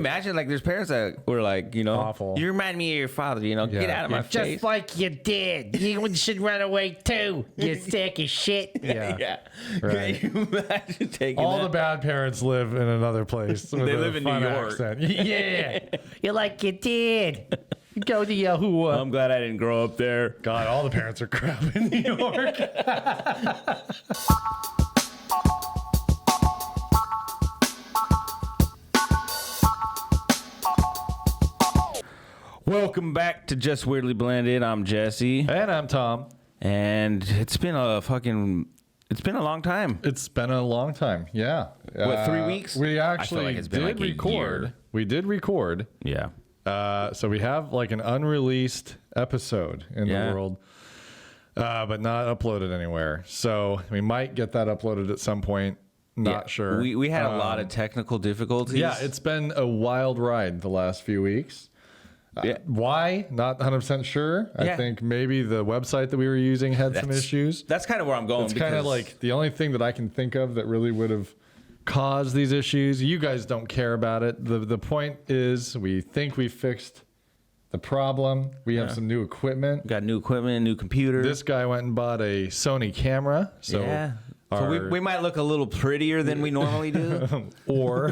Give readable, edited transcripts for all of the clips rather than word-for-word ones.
imagine, like, there's parents that were like, Awful. you remind me of your father, get out of my face. Just like you did. You should run away too. You sack of shit. Yeah. Yeah. Right. Can you imagine taking All that? the bad parents live in another place. They live in New York. Yeah. You're like you did. You go to Yahuwah. I'm glad I didn't grow up there. God, all the parents are crap in New York. Welcome back to Just Weirdly Blended. I'm Jesse. And I'm Tom. And it's been a long time. It's been a long time. Yeah. What, 3 weeks? We I actually feel like it's been did like a record. year. We did record. Yeah. So we have like an unreleased episode in the world, but not uploaded anywhere. So we might get that uploaded at some point. Not sure. We had a lot of technical difficulties. Yeah, it's been a wild ride the last few weeks. Why? Not 100% sure. I think maybe the website that we were using had some issues. That's kind of where I'm going. It's kind of like the only thing that I can think of that really would have caused these issues. You guys don't care about it. The point is we think we fixed the problem. We have some new equipment. Got new equipment, new computer. This guy went and bought a Sony camera. So So we might look a little prettier than we normally do. Or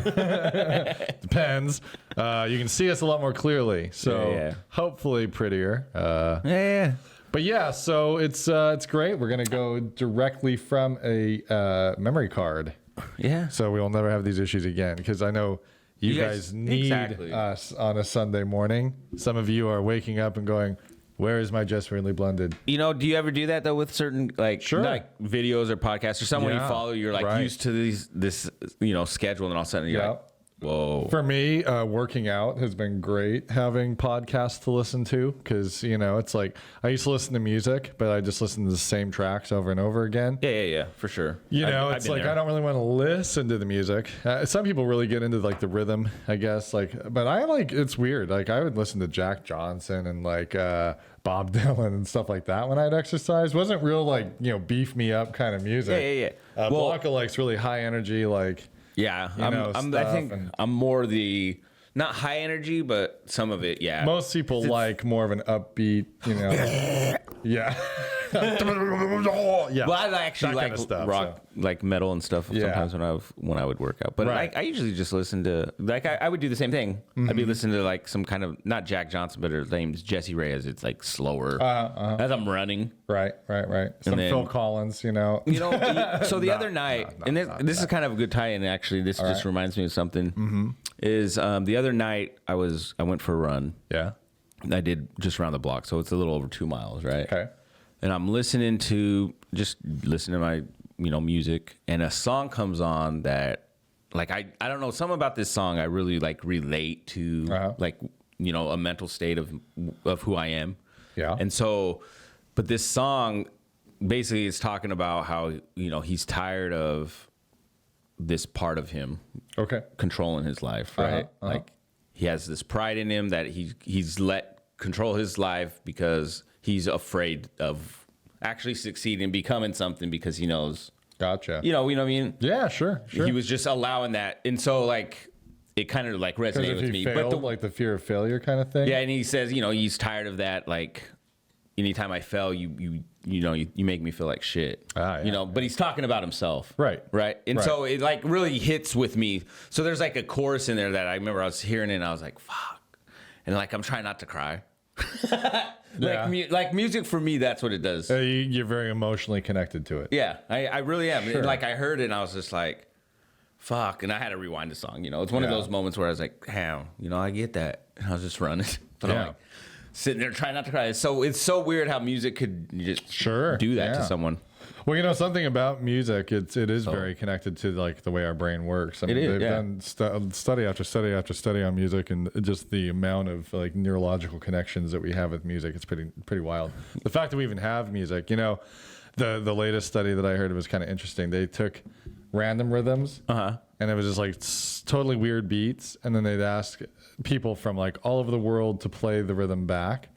depends. You can see us a lot more clearly. So hopefully prettier. But yeah, so it's great. We're gonna go directly from a memory card. Yeah. So we will never have these issues again because I know you guys need us on a Sunday morning. Some of you are waking up and going, where is my Just Weirdly Blended? Do you ever do that though with certain like videos or podcasts or someone you follow? You're like used to this schedule, and all of a sudden you're like, whoa. For me, working out has been great having podcasts to listen to because it's like I used to listen to music, but I just listen to the same tracks over and over again. Yeah, for sure. It's like I don't really want to listen to the music. Some people really get into like the rhythm, I guess. But I it's weird. Like I would listen to Jack Johnson and like Bob Dylan and stuff like that when I'd exercise. Wasn't real beef me up kind of music. Yeah. Blanca likes really high energy like. Yeah, I think I'm more the not high energy, but some of it. Yeah, most people like more of an upbeat. Yeah. Well, I actually like stuff, rock, like metal and stuff sometimes when I would work out. But I usually just listen to I would do the same thing. I'd be listening to like some kind of not Jack Johnson, but her name's Jessie Reyes. It's like slower as I'm running. Right. Some Phil Collins, So the other night, this is kind of a good tie-in. Actually, this just reminds me of something. Is the other night I went for a run. Yeah. I did just around the block, so it's a little over 2 miles, right? Okay. And I'm listening to my music, and a song comes on that like I don't know, something about this song I really like relate to like a mental state of who I am. Yeah. And so, but this song basically is talking about how he's tired of this part of him controlling his life, right? Like he has this pride in him that he's let control his life because he's afraid of actually succeeding and becoming something because he knows. Gotcha. You know what I mean? Yeah, sure. He was just allowing that. And so like it kind of like resonated with me. Failed, but like the fear of failure kind of thing. Yeah, and he says, he's tired of that. Like anytime I fail, you make me feel like shit. But he's talking about himself. Right. And so it like really hits with me. So there's like a chorus in there that I remember I was hearing it and I was like, fuck. And like I'm trying not to cry. Like music for me, that's what it does. You're very emotionally connected to it. Yeah, I really am. Sure. And like I heard it and I was just like, fuck. And I had to rewind the song. It's one of those moments where I was like, damn, I get that. And I was just running. But I'm like sitting there trying not to cry. So it's so weird how music could just do that to someone. Well, something about music, it is very connected to like the way our brain works. I mean, they've done study after study after study on music, and just the amount of like neurological connections that we have with music, it's pretty wild. The fact that we even have music, the latest study that I heard was kind of interesting. They took random rhythms, and it was just like totally weird beats, and then they'd ask people from like all over the world to play the rhythm back,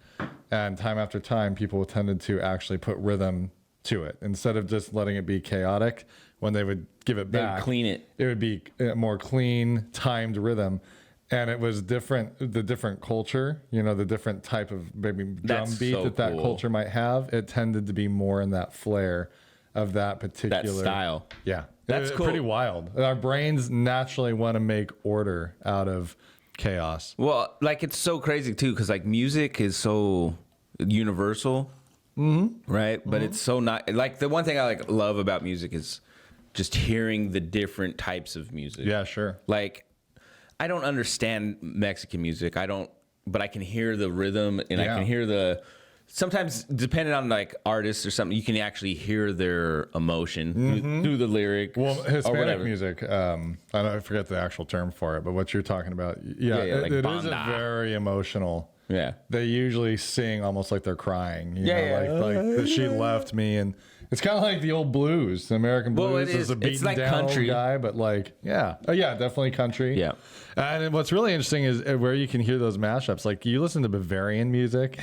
and time after time, people tended to actually put rhythm to it instead of just letting it be chaotic. When they would give it back, clean it. It would be a more clean, timed rhythm, and it was the different culture, the different type of maybe drum beat so that cool. culture might have. It tended to be more in that flair of that particular that style. Yeah. That's cool. Pretty wild. Our brains naturally want to make order out of chaos. Well, like it's so crazy too, because like music is so universal, right? But it's so not like the one thing I like love about music is just hearing the different types of music. Yeah, sure. Like I don't understand Mexican music. But I can hear the rhythm and I can hear sometimes depending on like artists or something, you can actually hear their emotion through the lyric. Well, Hispanic music, I forget the actual term for it, but what you're talking about, like it is a very emotional. Yeah. They usually sing almost like they're crying. You know, like she left me, and it's kind of like the old blues, the American blues. Well, it is. A beaten It's like down country. guy, but like, definitely country. Yeah. And what's really interesting is where you can hear those mashups. Like you listen to Bavarian music,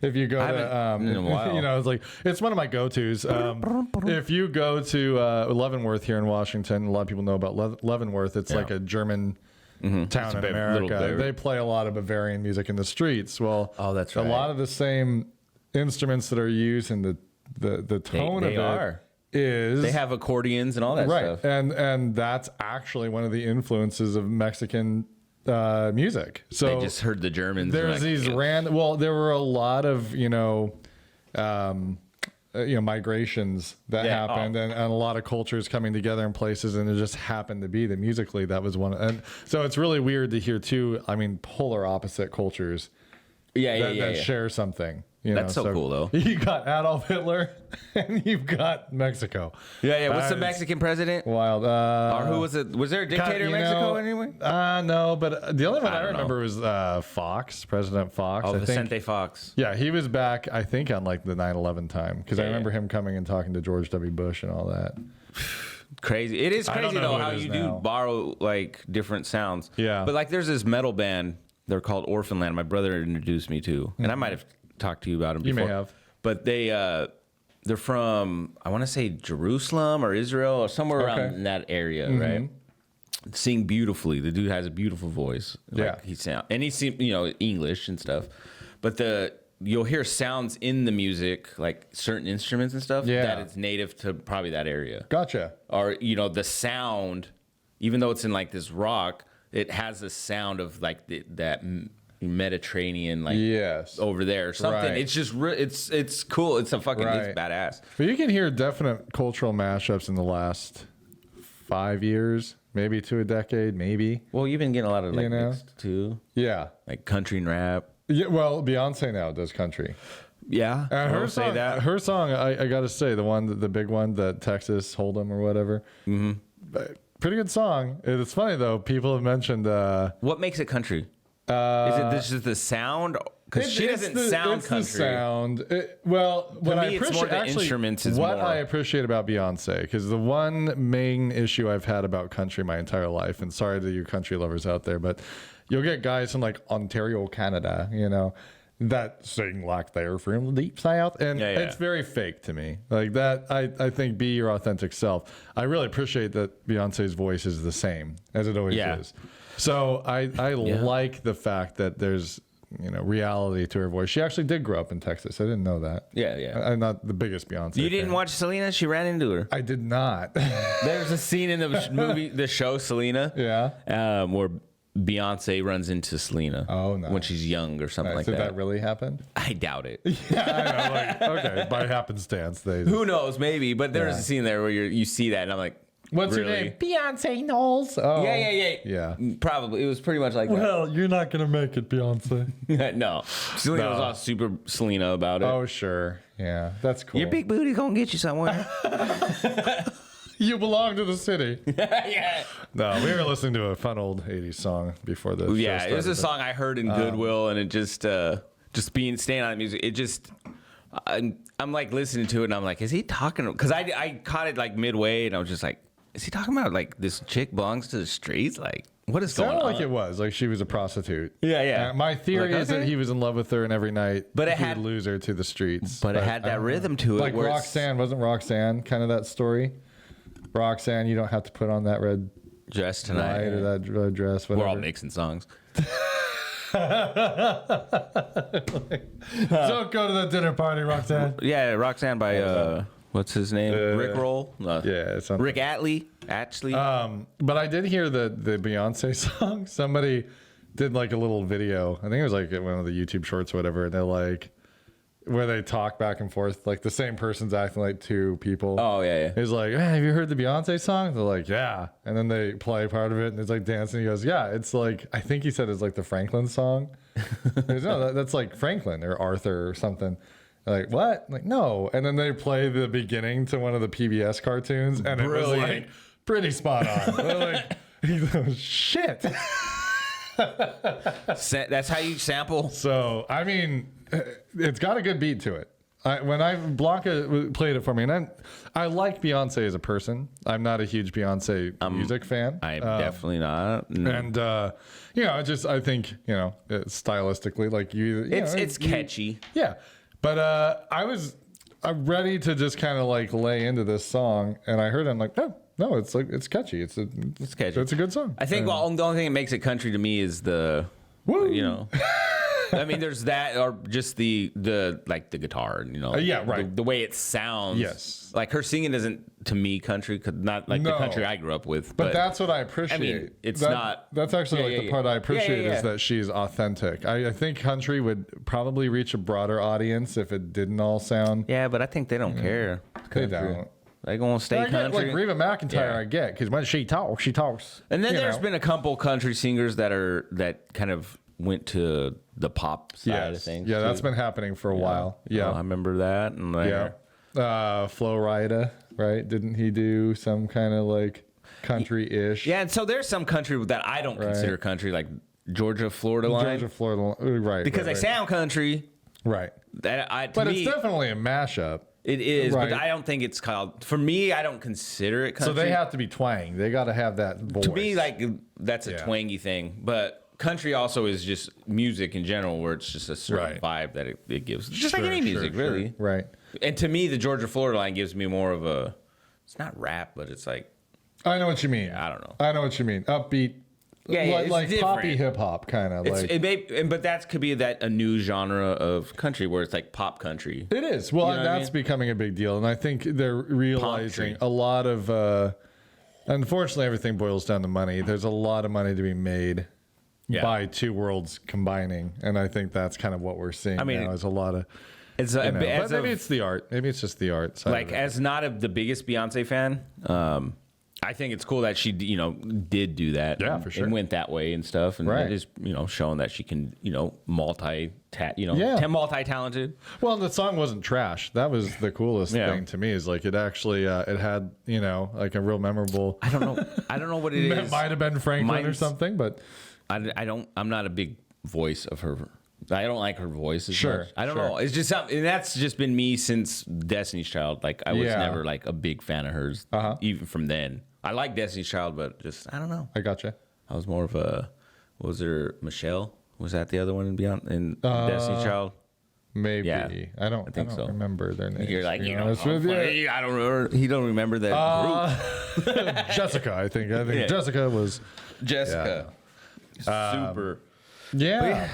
if you go to, in a while. it's one of my go-tos. If you go to Leavenworth here in Washington, a lot of people know about Leavenworth. It's like a German town in America. They play a lot of Bavarian music in the streets. Well, that's a right. lot of the same instruments that are used in the tone they of it are. is They have accordions and all that stuff. and that's actually one of the influences of Mexican music. So They just heard the Germans. there's these random. Well, there were a lot of migrations that happened, and a lot of cultures coming together in places, and it just happened to be that musically that was one. And so it's really weird to hear two. I mean, polar opposite cultures. That share something. That's so cool, though. You got Adolf Hitler, and you've got Mexico. What's the Mexican president? Wild. Or who was it? Was there a dictator in Mexico anyway? No, but the only one I remember was Fox, President Fox. Oh, I Vicente think. Fox. Yeah, he was back, I think, on like the 9/11 time, because I remember him coming and talking to George W. Bush and all that. Crazy. It is crazy, though, how you do borrow like different sounds. Yeah. But like there's this metal band. They're called Orphan Land. My brother introduced me to. And I might have talked to you about them before. You may have. But they're from, I want to say Jerusalem or Israel or somewhere around in that area, right? Sing beautifully. The dude has a beautiful voice. Like he seems, English and stuff. But you'll hear sounds in the music, like certain instruments and stuff, that it's native to probably that area. Gotcha. Or, the sound, even though it's in like this rock, it has the sound of like that Mediterranean, like over there or something. Right. It's just it's cool. It's it's badass. But you can hear definite cultural mashups in the last 5 years, maybe to a decade, maybe. Well, you've been getting a lot of like mixed too. Yeah. Like country and rap. Yeah. Well, Beyonce now does country. Yeah. And her song, I got to say, the big one, the Texas Hold'em or whatever. Pretty good song. It's funny though. People have mentioned. What makes it country? Is it this is the sound? Because she doesn't sound country. The sound. What I appreciate instruments is what more. I appreciate about Beyonce, because the one main issue I've had about country my entire life, and sorry to you country lovers out there, but you'll get guys from like Ontario, Canada, that sing like they're from the deep south, and it's very fake to me. Like that, I think be your authentic self. I really appreciate that Beyonce's voice is the same as it always is. So I like the fact that there's reality to her voice. She actually did grow up in Texas. I didn't know that. I'm not the biggest Beyonce. You didn't fan. watch Selena? She ran into her. I did not. There's a scene in the movie, the show Selena, where Beyonce runs into Selena. Oh, nice. When she's young or something like that. Did that really happen? I doubt it. I know, okay, by happenstance, Who knows? Maybe, but there's a scene there where you see that, and I'm like, what's really? your name? Beyonce Knowles. Oh, yeah. Probably it was pretty much like well, you're not gonna make it, Beyonce. that. No, Selena was all super Selena about it. Oh, sure. Yeah, that's cool. Your big booty gonna get you somewhere. You belong to the city. Yeah. No, we were listening to a fun old 80s song before this. Yeah, it was a song I heard in Goodwill, and it just staying on the music. It just, I'm like listening to it, and I'm like, is he talking? Because I caught it like midway, and I was just like, is he talking about like this chick belongs to the streets? Like, what is going on? Sounded like it was like she was a prostitute. Yeah. My theory is that he was in love with her, and every night but he would lose her to the streets. But it had that rhythm to it. Like Roxanne, wasn't Roxanne kind of that story? Roxanne, you don't have to put on that red Dress Tonight. Or that dress, whatever. We're all mixing songs. Don't go to that dinner party, Roxanne. Yeah, Roxanne by what's his name? Rick Roll. Yeah, it's Rick Astley. But I did hear the Beyonce song. Somebody did like a little video. I think it was like one of the YouTube shorts or whatever. And they're like, where they talk back and forth, like the same person's acting like two people. Oh yeah. He's like, hey, have you heard the Beyonce song? They're like, yeah. And then they play part of it, and it's like dancing. He goes, yeah, it's like, I think he said it's like the Franklin song. Goes, no, that's like Franklin or Arthur or something. They're like, what? I'm like, no. And then they play the beginning to one of the PBS cartoons, and it was like pretty spot on. They're like, he goes, shit. That's how you sample. So I mean, it's got a good beat to it. Blanca played it for me, and I like Beyonce as a person. I'm not a huge Beyonce music fan. I'm definitely not. No. And I think stylistically, like it's catchy. Yeah, but I'm ready to just kind of like lay into this song, and I heard it, I'm like, no, it's like it's catchy. It's catchy. It's a good song. I think the only thing that makes it country to me is the woo. I mean, there's that, or just the like the guitar, yeah, right. The way it sounds. Yes. Like her singing isn't to me country, not like the country I grew up with. But that's what I appreciate. I mean, it's not. That's actually the part I appreciate is that she's authentic. I think country would probably reach a broader audience if it didn't all sound. Yeah, but I think they don't care. They don't. They gonna stay country. Like Reba McEntire, I get, because when she talks. And then there's been a couple country singers that kind of went to the pop side of things. Yeah, that's been happening for a while. Yeah, I remember that. And Flo Rida, right? Didn't he do some kind of like country-ish? Yeah, and so there's some country that I don't consider country, like Georgia, Florida line. Right? Because they sound country, right? But it's definitely a mashup. It is, but I don't think it's called. For me, I don't consider it country. So they have to be twang. They got to have that voice. To me, like that's a twangy thing, but. Country also is just music in general, where it's just a certain vibe that it gives. Just like any music, really. Right. And to me, the Georgia Florida line gives me more of a. It's not rap, but it's like. I know what you mean. I don't know. I know what you mean. Upbeat. Yeah, like poppy hip hop kind of. But that could be a new genre of country where it's like pop country. It is. Well, and that's becoming a big deal, and I think they're realizing a lot of. Unfortunately, everything boils down to money. There's a lot of money to be made. By two worlds combining, and I think that's kind of what we're seeing now. Is a lot of, but maybe it's the art. Maybe it's just the art side. Like, as not the biggest Beyonce fan, I think it's cool that she, did do that. Yeah, for sure. And went that way and stuff, and it is, showing that she can, multi-talented. Well, the song wasn't trash. That was the coolest thing to me. Is like it actually, it had, like a real memorable. I don't know what it is. It might have been Franklin or something, but. I'm not a big voice of her. I don't like her voice as much. I don't know. It's just something, and that's just been me since Destiny's Child. Like I was never like a big fan of hers, even from then. I like Destiny's Child, but just I don't know. I gotcha. I was more of a. Was there Michelle? Was that the other one in Destiny's Child? Maybe. Yeah, I don't so. Remember their names. You're like, I don't remember. He don't remember that group. Jessica, I think Jessica was Jessica. Super. Yeah.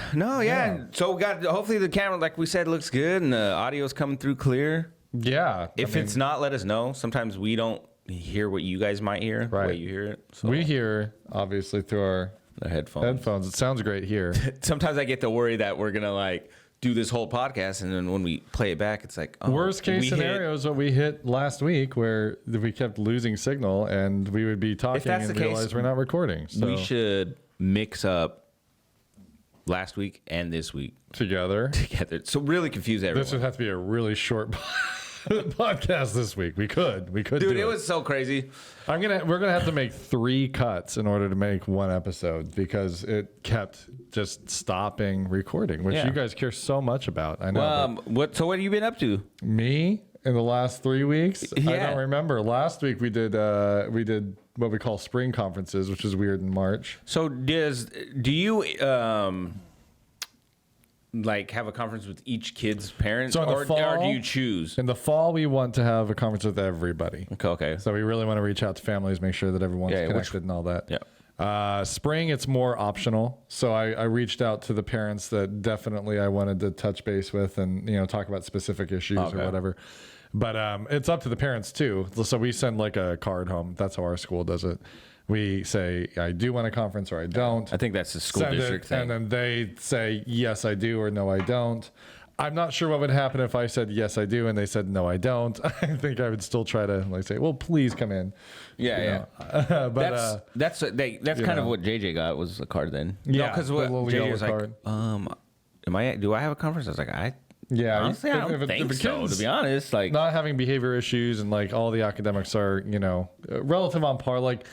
So we got, hopefully the camera, like we said, looks good and the audio's coming through clear. Yeah. If it's not, let us know. Sometimes we don't hear what you guys might hear, the way you hear it. So. We hear, obviously, through our headphones. It sounds great here. Sometimes I get to worry that we're going to like do this whole podcast, and then when we play it back, it's like, worst case scenario is what we hit last week, where we kept losing signal and we would be talking and realize we're not recording. So we should mix up last week and this week together. So really confuse everyone. This would have to be a really short podcast this week. We could dude, it was so crazy. We're gonna have to make 3 cuts in order to make one episode, because it kept just stopping recording, which you guys care so much about. I know. What have you been up to? Me in the last 3 weeks? I don't remember. Last week we did what we call spring conferences, which is weird, in March. So do you like have a conference with each kid's parents, So in the or fall- do you choose? In the fall, we want to have a conference with everybody. Okay. So we really want to reach out to families, make sure that everyone's Yeah, connected and all that. Yeah. Spring, it's more optional. So I reached out to the parents that definitely I wanted to touch base with and, talk about specific issues or whatever. But it's up to the parents too. So we send like a card home. That's how our school does it. We say, I do want a conference or I don't. I think that's the school Send district it, thing. and then they say, yes, I do, or no, I don't. I'm not sure what would happen if I said, yes, I do, and they said, no, I don't. I think I would still try to like say, well, please come in. Yeah. But that's kind of what JJ got was a card then. Yeah, because the what little JJ yellow was card. like, do I have a conference? I was like, honestly, I don't think so, to be honest. Like, not having behavior issues and like all the academics are, relative on par. Like,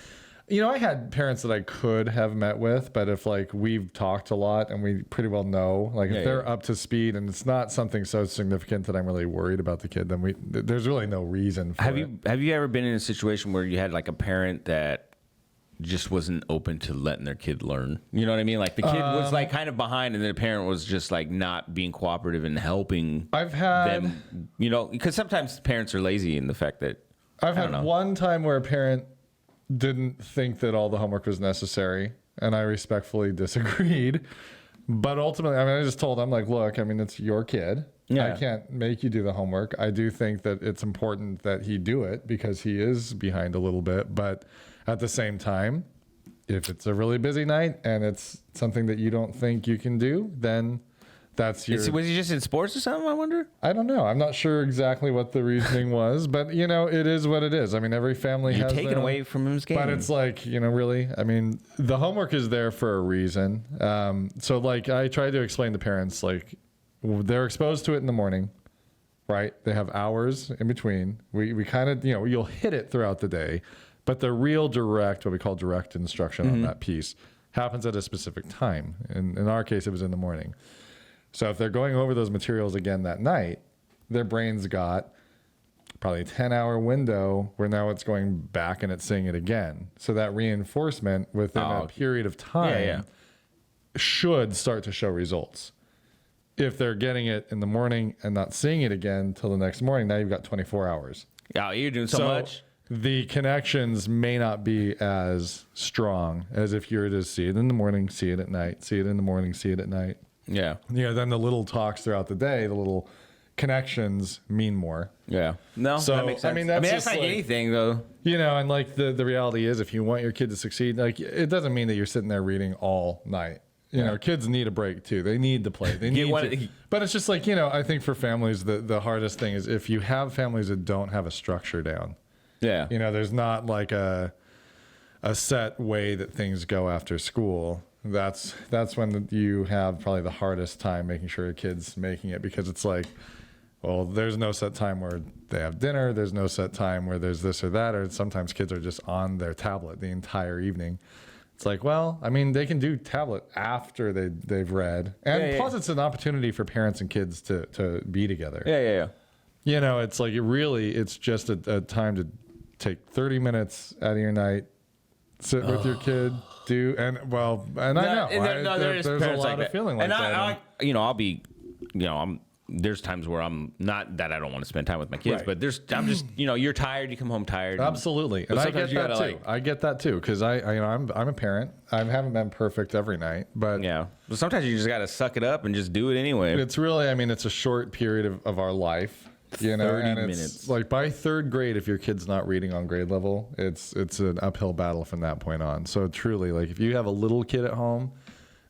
I had parents that I could have met with, but if like we've talked a lot and we pretty well know, like if they're up to speed and it's not something so significant that I'm really worried about the kid, then there's really no reason for it. Have you ever been in a situation where you had like a parent that just wasn't open to letting their kid learn? You know what I mean? Like the kid was like kind of behind and the parent was just like not being cooperative and helping I've had them, because sometimes parents are lazy in the fact that I've had one time where a parent didn't think that all the homework was necessary, and I respectfully disagreed. But ultimately, I just told them, like, look, it's your kid. Yeah. I can't make you do the homework. I do think that it's important that he do it because he is behind a little bit. But at the same time, if it's a really busy night and it's something that you don't think you can do, then that's your... Was he just in sports or something, I wonder? I don't know. I'm not sure exactly what the reasoning was, but it is what it is. Every family has taken their away from his game. But it's like, really, the homework is there for a reason. So like I try to explain to parents, like they're exposed to it in the morning, right? They have hours in between. We kind of, you'll hit it throughout the day, but the real direct, what we call direct instruction on that piece happens at a specific time. In our case, it was in the morning. So if they're going over those materials again that night, their brain's got probably a 10-hour window where now it's going back and it's seeing it again. So that reinforcement within a period of time should start to show results. If they're getting it in the morning and not seeing it again till the next morning, now you've got 24 hours. Yeah, you're doing so much. The connections may not be as strong as if you were to see it in the morning, see it at night, see it in the morning, see it at night. Yeah. Then the little talks throughout the day, the little connections mean more. Yeah. No, so, that makes sense. That's like anything, though. And like the reality is if you want your kid to succeed, like it doesn't mean that you're sitting there reading all night. Kids need a break too. They need to play. They need to. But it's just like, I think for families, the hardest thing is if you have families that don't have a structure down. Yeah. There's not like a set way that things go after school. That's when you have probably the hardest time making sure your kid's making it, because it's like, well, there's no set time where they have dinner. There's no set time where there's this or that. Or sometimes kids are just on their tablet the entire evening. It's like, well, they can do tablet after they've read. And plus it's an opportunity for parents and kids to be together. Yeah. It's like it's just a time to take 30 minutes out of your night, sit with your kid, there's a lot of feeling like that. There's times where I'm not that I don't want to spend time with my kids, but I'm just, you're tired, you come home tired. Absolutely. And I get that too. I get that too. Cause I'm a parent. I haven't been perfect every night, but but sometimes you just got to suck it up and just do it anyway. It's really, it's a short period of our life. 30 minutes. It's like by third grade, if your kid's not reading on grade level, it's an uphill battle from that point on. So truly, like if you have a little kid at home,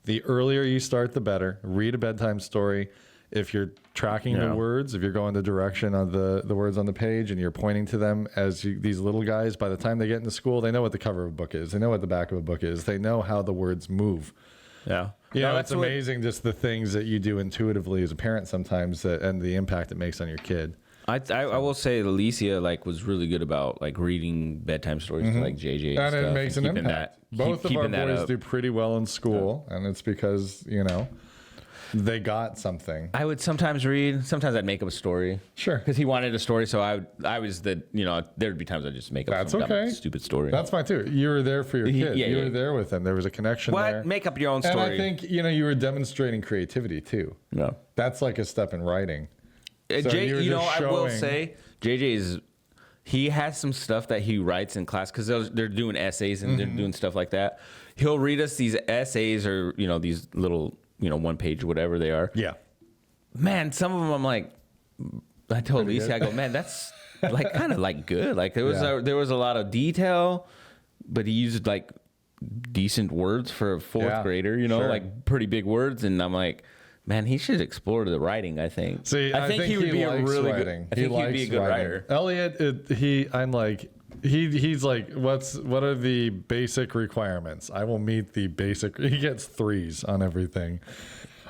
the earlier you start, the better. Read a bedtime story. If you're tracking the words, if you're going the direction of the words on the page and you're pointing to them these little guys, by the time they get into school, they know what the cover of a book is. They know what the back of a book is. They know how the words move. Yeah. It's amazing just the things that you do intuitively as a parent sometimes and the impact it makes on your kid. I will say Alicia was really good about reading bedtime stories to JJ and it makes an impact. Both of our boys do pretty well in school, and it's because they got something. I would sometimes read. Sometimes I'd make up a story. Sure. Because he wanted a story, so I was the, there'd be times I'd just make up some dumb, stupid story. That's fine too. You were there for your kid. You were there with them. There was a connection there. Make up your own story. And I think, you were demonstrating creativity too. No. That's like a step in writing. So I will say, he has some stuff that he writes in class because they're doing essays and they're doing stuff like that. He'll read us these essays or, these little, 1 page, whatever they are. Yeah. Man, some of them I'm like, I told Lisa, I go, man, that's like kind of like good. Like there was a lot of detail, but he used like decent words for a fourth grader, like pretty big words. And I'm like, man, he should explore the writing, I think. See, I think he would be a really good. I think he'd be a good writer. Elliot, he's like, what are the basic requirements? I will meet the basic. He gets 3s on everything.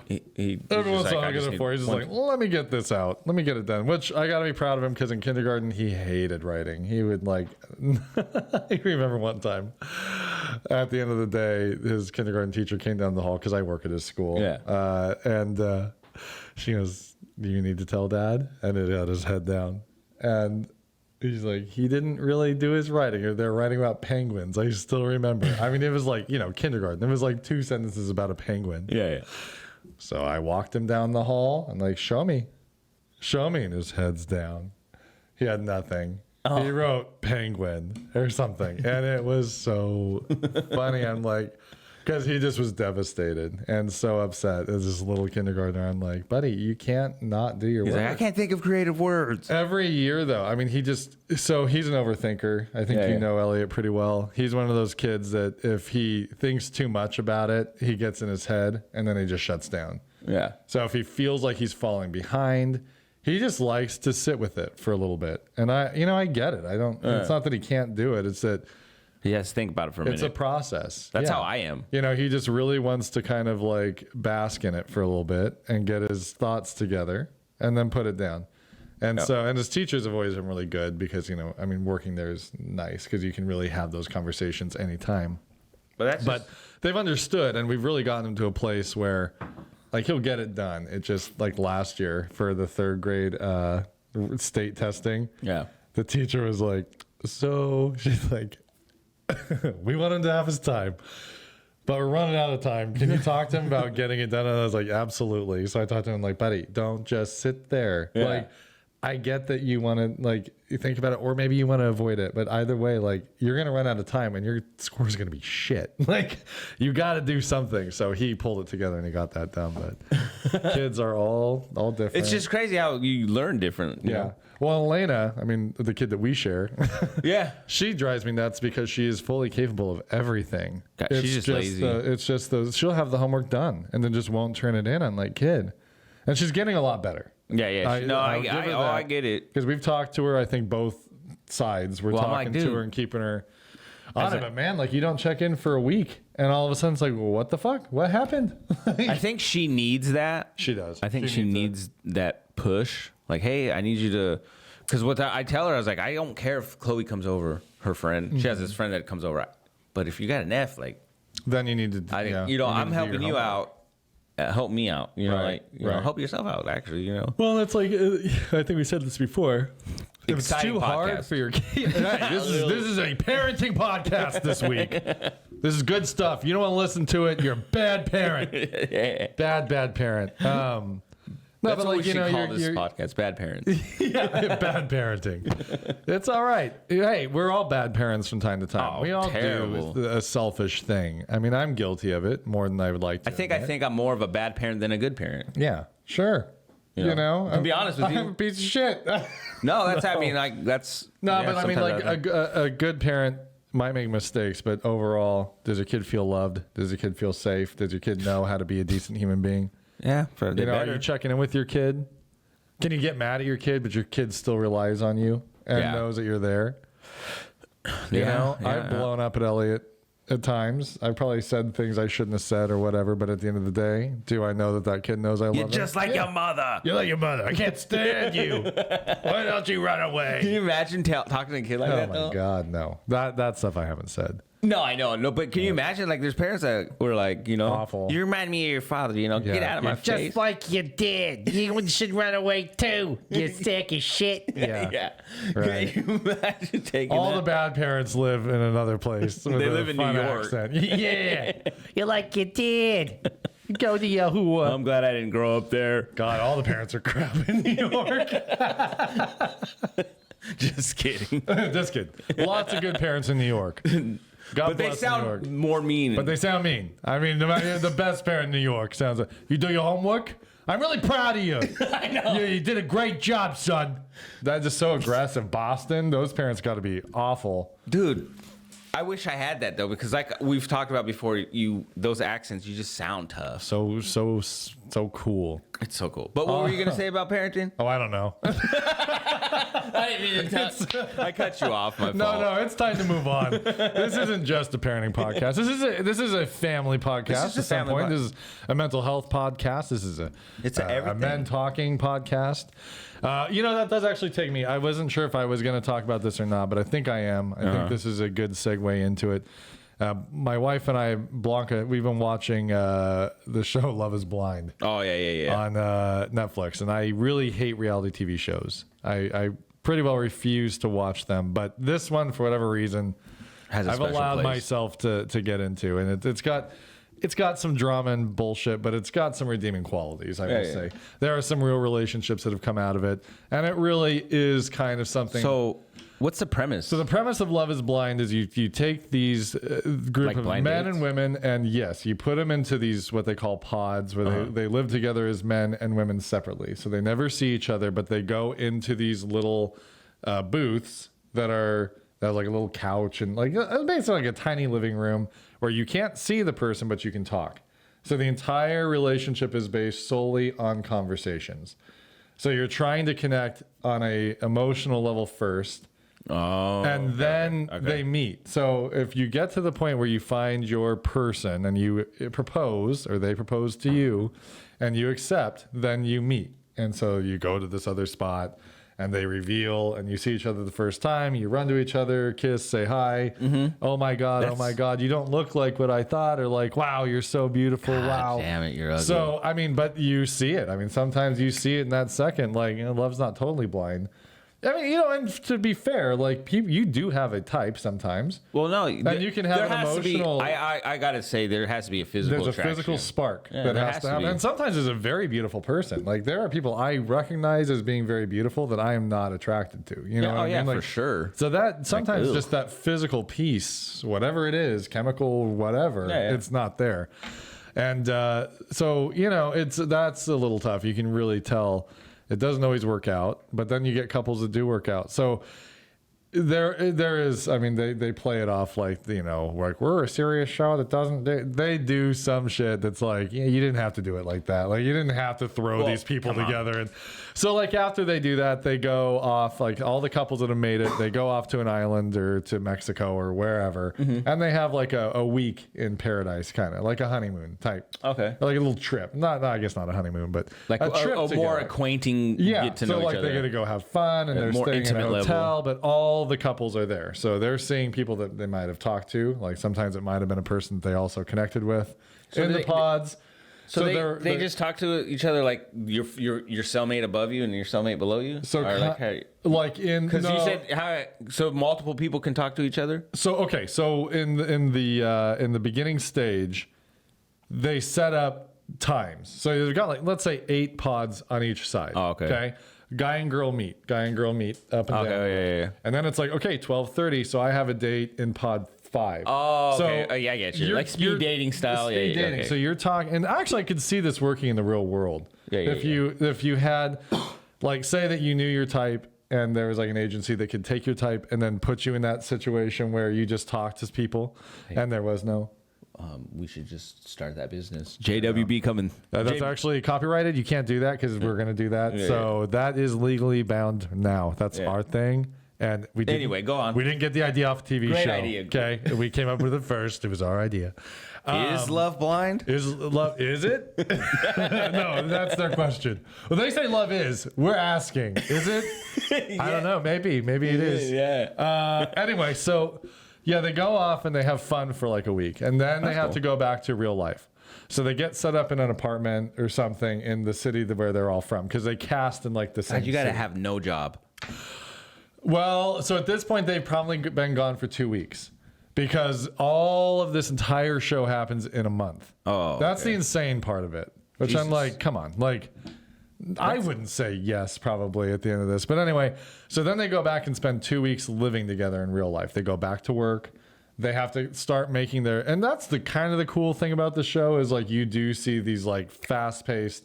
Every once in a while, he's just like, let me get this out. Let me get it done. Which I got to be proud of him because in kindergarten, he hated writing. He would like, I remember one time at the end of the day, his kindergarten teacher came down the hall because I work at his school. Yeah. And she goes, do you need to tell Dad? And it had his head down. And he's like, he didn't really do his writing. Or they're writing about penguins. I still remember. I mean, it was like, kindergarten. There was like 2 sentences about a penguin. Yeah. So I walked him down the hall and like, show me. And his head's down. He had nothing. Oh. He wrote penguin or something. And it was so funny. I'm like, because he just was devastated and so upset as this little kindergartner. I'm like, buddy, you can't not do your work. Like, I can't think of creative words. Every year, though, I mean, he's an overthinker. I think you know Elliot pretty well. He's one of those kids that if he thinks too much about it, he gets in his head and then he just shuts down. Yeah. So if he feels like he's falling behind, he just likes to sit with it for a little bit. And I get it. It's not that he can't do it. It's that he has to think about it for a minute. It's a process. That's how I am. He just really wants to kind of like bask in it for a little bit and get his thoughts together and then put it down. And and his teachers have always been really good because, working there is nice because you can really have those conversations anytime. But they've understood, and we've really gotten him to a place where like he'll get it done. It just like last year for the 3rd grade state testing. Yeah. The teacher was like, she's like, we want him to have his time, but we're running out of time. Can you talk to him about getting it done? And I was like, absolutely. So I talked to him like, buddy, don't just sit there. Yeah. Like, I get that you want to like think about it, or maybe you want to avoid it, but either way, like you're going to run out of time and your score is going to be shit. Like you got to do something. So he pulled it together and he got that done. But kids are all different. It's just crazy how you learn different. You know? Well, Elena, the kid that we share, she drives me nuts because she is fully capable of everything. God, she's just lazy. She'll have the homework done and then just won't turn it in on like kid. And she's getting a lot better. Yeah. I get it. Because we've talked to her, I think both sides. We're talking to her and keeping her on it. But man, like you don't check in for a week and all of a sudden it's like, well, what the fuck? What happened? I think she needs that. She does. I think she needs that push. Like, hey, I need you to, because what I tell her, I was like, I don't care if Chloe comes over, her friend. She has this friend that comes over. But if you got an F, like, then you need to, I'm helping you out. Help me out. Help yourself out, actually, Well, it's like, I think we said this before. If it's too hard for your kid. This is a parenting podcast this week. This is good stuff. You don't want to listen to it. You're a bad parent. Bad parent. That's what we should call this podcast, Bad Parents. Bad parenting. It's all right. Hey, we're all bad parents from time to time. We all do a selfish thing. I mean, I'm guilty of it more than I would like to. I think I'm more of a bad parent than a good parent. Yeah, sure. To be honest with you, I'm a piece of shit. No, that's that's. No, but I mean, like a good parent might make mistakes, but overall, does your kid feel loved? Does your kid feel safe? Does your kid know how to be a decent human being? Yeah, are you checking in with your kid? Can you get mad at your kid, but your kid still relies on you and knows that you're there? I've blown up at Elliot at times. I've probably said things I shouldn't have said or whatever, but at the end of the day, do I know that kid knows I love him? You're just like your mother. You're like your mother. I can't stand you. Why don't you run away? Can you imagine talking to a kid like that? Oh my God, no. That stuff I haven't said. No, I know. No, but can you imagine, like, there's parents that were like, you know, awful. You remind me of your father, you know, get out of my Just face. like your dad. You should run away too. You sack of shit. Yeah. Yeah. Right. Can you imagine taking All that? the bad parents live in another place. They live in New York. Yeah. You're like your dad. You go to Yahuwah. I'm glad I didn't grow up there. God, all the parents are crap in New York. Just kidding. Just kidding. Lots of good parents in New York. God But they bless New York. sound more mean. But they sound mean. I mean, the best parent in New York sounds like, you do your homework? I'm really proud of you. I know. You did a great job, son. That's just so aggressive. Boston, those parents got to be awful. Dude, I wish I had that, though, because like we've talked about before, those accents, you just sound tough. So cool. It's so cool. But what were you going to say about parenting? Oh, I don't know. I didn't mean to I cut you off, my fault. No, it's time to move on. This isn't just a parenting podcast. This is a family podcast. This is a At some family point, this is a mental health podcast. This is a men talking podcast. That does actually take me. I wasn't sure if I was going to talk about this or not, but I think I am. I think this is a good segue into it. My wife and I, Blanca, we've been watching the show Love is Blind. Oh, yeah. On Netflix. And I really hate reality TV shows. I pretty well refuse to watch them. But this one, for whatever reason, I've allowed myself to get into. And it's got some drama and bullshit, but it's got some redeeming qualities, I will say. There are some real relationships that have come out of it. And it really is kind of something. So what's the premise? So the premise of Love is Blind is you take these group Like of blind men dates? and women, and yes, you put them into these what they call pods, where they live together as men and women separately. So they never see each other, but they go into these little booths that have like a little couch and like basically like a tiny living room where you can't see the person, but you can talk. So the entire relationship is based solely on conversations. So you're trying to connect on a emotional level first. Oh, And then they meet. So if you get to the point where you find your person and you propose, or they propose to you, and you accept, then you meet. And so you go to this other spot and they reveal, and you see each other the first time. You run to each other, kiss, say hi. Oh my God, you don't look like what I thought. Or like, wow, you're so beautiful. Wow. Damn it, you're ugly. So, I mean, but you see it. I mean, sometimes you see it in that second. Like, love's not totally blind. I mean, and to be fair, like you do have a type sometimes. Well, no, and you can have an emotional. I gotta say, there has to be a physical. There's a physical spark that there has to happen, and sometimes there's a very beautiful person. Like there are people I recognize as being very beautiful that I am not attracted to. You know what I mean? Like, for sure. So that sometimes Like, just that physical piece, whatever it is, chemical, whatever, it's not there. And so that's a little tough. You can really tell. It doesn't always work out, but then you get couples that do work out. So there is, I mean, they play it off like, like we're a serious show that doesn't, they do some shit that's like, you didn't have to do it like that. Like you didn't have to throw these people together. And so like after they do that, they go off, like all the couples that have made it, they go off to an island or to Mexico or wherever. And they have like a week in paradise, kind of like a honeymoon type. Okay. Like a little trip. I guess not a honeymoon, but Like a trip a more acquainting, get to know each other. They're going to go have fun and they're more staying in a intimate hotel, level. but all the couples are there. So they're seeing people that they might have talked to. Like sometimes it might have been a person that they also connected with in the pods. So they just talk to each other like your cellmate above you and your cellmate below you. So because you said so multiple people can talk to each other. So okay, so in the beginning stage, they set up times. So they've got like let's say 8 pods on each side. Oh, okay. Okay. Guy and girl meet up and down. Yeah. And then it's like, okay, 12:30. So I have a date in pod 5. Oh, okay. So Yeah, I get you. Like speed dating style. Speed dating. Okay. So you're talking, and actually I could see this working in the real world. If you had, like, say that you knew your type and there was like an agency that could take your type and then put you in that situation where you just talk to people and there was no. We should just start that business. JWB coming. That's actually copyrighted. You can't do that because we're going to do that. So that is legally bound now. That's our thing. And we didn't, Anyway, go on. We didn't get the idea off a TV Great show. idea. Okay, we came up with it first. It was our idea. Is love blind? Is it? No, that's their question. Well, they say love is. We're asking, is it? I don't know. Maybe it is. Yeah. Anyway, so Yeah, they go off and they have fun for like a week, and then they have to go back to real life. So they get set up in an apartment or something in the city where they're all from, because they cast in like the same. You got to city. have no job. Well, so at this point they've probably been gone for 2 weeks, because all of this entire show happens in a month. Oh, that's the insane part of it. Which Jesus. I'm like, come on, like. I wouldn't say yes, probably at the end of this. But anyway, so then they go back and spend 2 weeks living together in real life. They go back to work. They have to start making their, and that's the kind of the cool thing about the show is like you do see these like fast-paced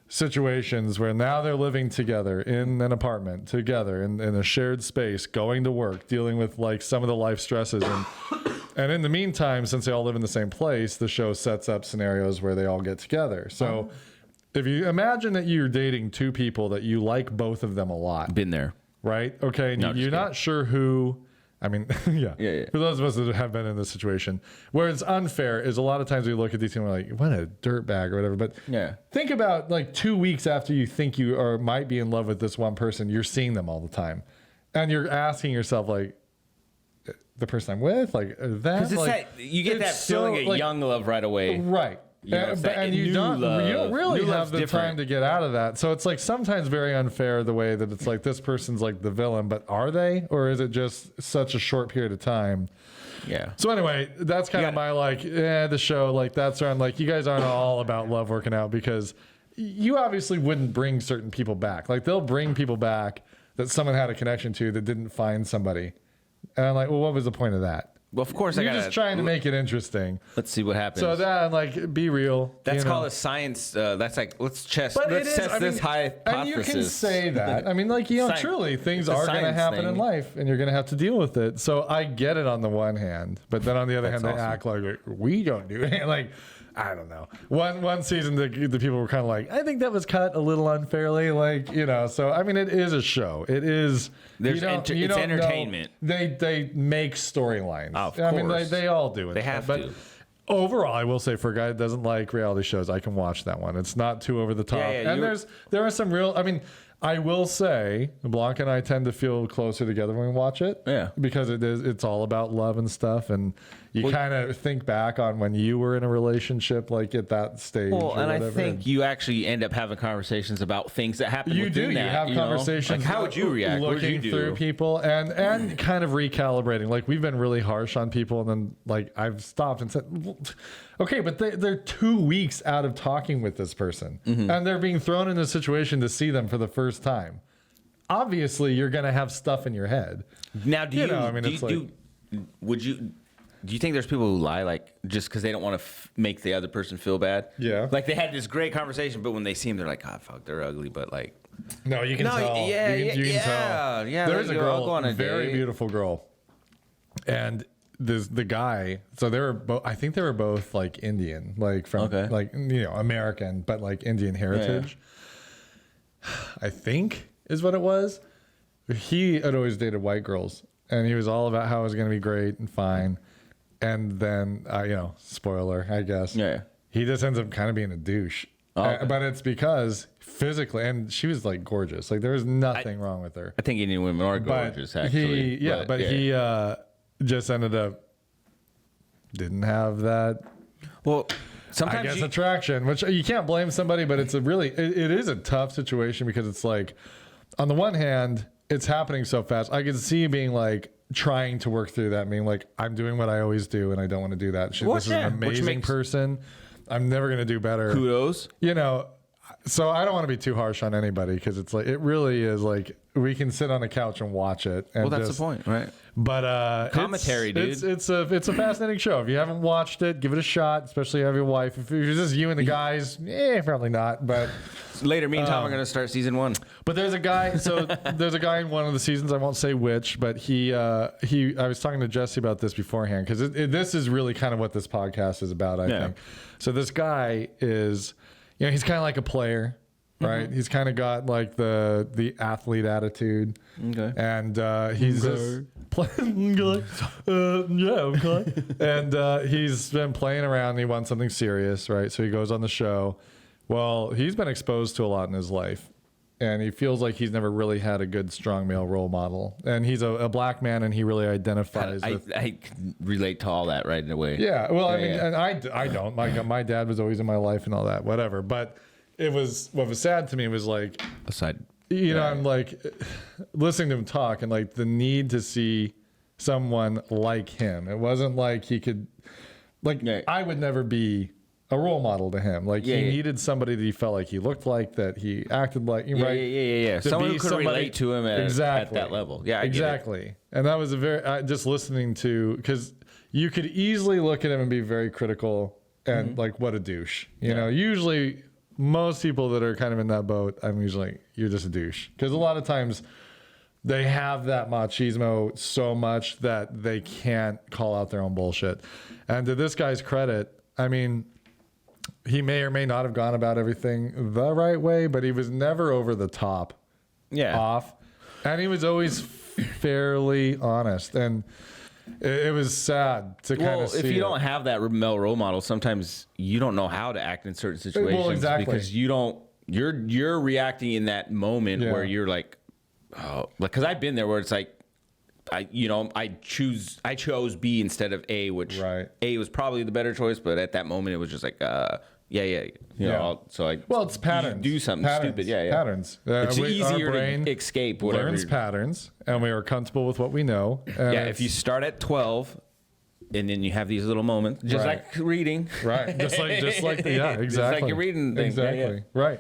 situations where now they're living together in an apartment together in a shared space, going to work, dealing with like some of the life stresses. And in the meantime, since they all live in the same place, the show sets up scenarios where they all get together. So if you imagine that you're dating two people that you like both of them a lot. Been there. Right? Okay. And you're not sure who, I mean, yeah. For those of us that have been in this situation, where it's unfair is a lot of times we look at these and we're like, what a dirtbag or whatever. But think about like 2 weeks after you think you are might be in love with this one person, you're seeing them all the time. And you're asking yourself, like, the person I'm with, like that. Like, you get that feeling of like, young love right away. Right. You know, and you don't really have the time to get out of that. So it's like sometimes very unfair the way that it's like this person's like the villain, but are they? Or is it just such a short period of time? Yeah. So anyway, that's kind of my like, the show, like that's where I'm like, you guys aren't all about love working out, because you obviously wouldn't bring certain people back. Like they'll bring people back that someone had a connection to that didn't find somebody. And I'm like, well, what was the point of that? Well, of course, you're just trying to make it interesting. Let's see what happens. So that, like, be real. That's called a science. That's like let's test this hypothesis. And you can say that. I mean, like truly, things are going to happen in life, and you're going to have to deal with it. So I get it on the one hand, but then on the other hand, they act like we don't do it. Like, I don't know. One season, the people were kind of like, I think that was cut a little unfairly. Like, so I mean, it is a show. It is. It's entertainment. They make storylines. Of course. I mean, they all do it. They have to. Overall, I will say for a guy that doesn't like reality shows, I can watch that one. It's not too over the top. And there are some real. I mean, I will say, Blanca and I tend to feel closer together when we watch it. Yeah. Because it's all about love and stuff, and you kind of think back on when you were in a relationship, like at that stage. Well, and I think you actually end up having conversations about things that happen. You do. You have conversations. Like, how would you react? Looking through people and kind of recalibrating. Like we've been really harsh on people, and then like I've stopped and said, okay, but they're 2 weeks out of talking with this person, and they're being thrown in a situation to see them for the first time. Obviously, you're going to have stuff in your head. Now, do you think there's people who lie, like just because they don't want to make the other person feel bad? Yeah. Like they had this great conversation, but when they see him, they're like, "God, fuck, they're ugly." But like, no, you can tell. Yeah, you can tell. Yeah. There's a girl, a very beautiful girl, and the guy. So they were both. I think they were both like Indian, like from like American, but like Indian heritage. Yeah. I think is what it was. He had always dated white girls, and he was all about how it was going to be great and fine. And then, spoiler, I guess. Yeah. He just ends up kind of being a douche. Oh, okay. But it's because physically, and she was like gorgeous. Like there was nothing wrong with her. I think Indian women are gorgeous, actually. He just ended up didn't have that. Well, sometimes I guess attraction, which you can't blame somebody, but it's it is a tough situation because it's like, on the one hand, it's happening so fast. I can see being like, trying to work through that, being like, I'm doing what I always do and I don't want to do that. This is an amazing person. I'm never going to do better. Kudos. So I don't want to be too harsh on anybody, because it's like, it really is like, we can sit on a couch and watch it. And that's the point, right? But commentary, dude. It's a fascinating show. If you haven't watched it, give it a shot, especially if you have your wife. If it's just you and the guys, probably not. But meantime, we're going to start season 1. But there's a guy. So there's a guy in one of the seasons. I won't say which, but I was talking to Jesse about this beforehand, because this is really kind of what this podcast is about, I think. So this guy is, he's kind of like a player. Right, he's kind of got like the athlete attitude, and he's playing. And he's been playing around. And he wants something serious, right? So he goes on the show. Well, he's been exposed to a lot in his life, and he feels like he's never really had a good, strong male role model. And he's a black man, and he really identifies with... I can relate to all that right away. Yeah, well, I mean, and I don't. My dad was always in my life and all that, whatever. But what was sad to me was like... Aside... I'm like listening to him talk and like the need to see someone like him. It wasn't like he could, like, I would never be a role model to him. Like he needed somebody that he felt like he looked like, that he acted like, right? Yeah. Someone who could relate to him at that level. Yeah, exactly. And that was a very, just listening to, because you could easily look at him and be very critical and like, what a douche. You know, usually most people that are kind of in that boat, I'm usually like, you're just a douche. Because a lot of times they have that machismo so much that they can't call out their own bullshit. And to this guy's credit, I mean, he may or may not have gone about everything the right way, but he was never over the top off. And he was always fairly honest. And it was sad to kind of see. If you don't have that male role model, sometimes you don't know how to act in certain situations. Well, exactly. Because you're reacting in that moment where you're like, oh, because I've been there where it's like, I chose B instead of A, which A was probably the better choice, but at that moment it was just like, well, it's patterns. Do something stupid, patterns. It's easier to escape whatever. Learns patterns, and we are comfortable with what we know. If you start at 12, and then you have these little moments, just like reading, right? Just like exactly. Just like you're reading things, exactly, right?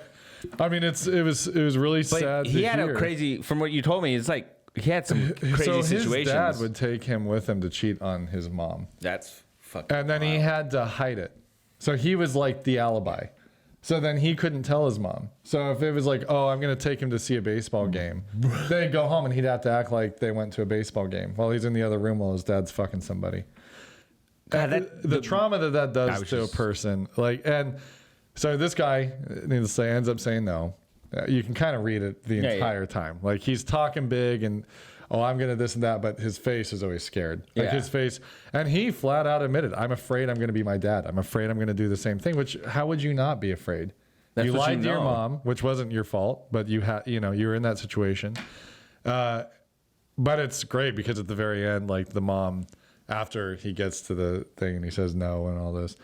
I mean, it was really sad. He had a crazy. From what you told me, it's like he had some crazy situations. His dad would take him with him to cheat on his mom. That's fucking. And then he had to hide it. So he was like the alibi. So then he couldn't tell his mom. So if it was like, oh, I'm going to take him to see a baseball game, they'd go home and he'd have to act like they went to a baseball game while he's in the other room while his dad's fucking somebody. God, the trauma that does to a person, like, and so this guy, needless to say, ends up saying no. You can kind of read it the entire time. Like he's talking big and, oh, I'm going to this and that, but his face is always scared. Like his face, and he flat out admitted, I'm afraid I'm going to be my dad. I'm afraid I'm going to do the same thing, which how would you not be afraid? You lied to your mom, which wasn't your fault, but you had, you were in that situation. But it's great because at the very end, like the mom, after he gets to the thing and he says no and all this,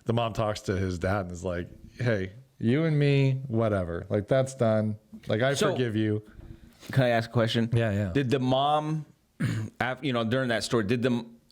the mom talks to his dad and is like, hey, you and me, whatever. Like that's done. Like I forgive you. Can I ask a question? Yeah. Did the mom, during that story,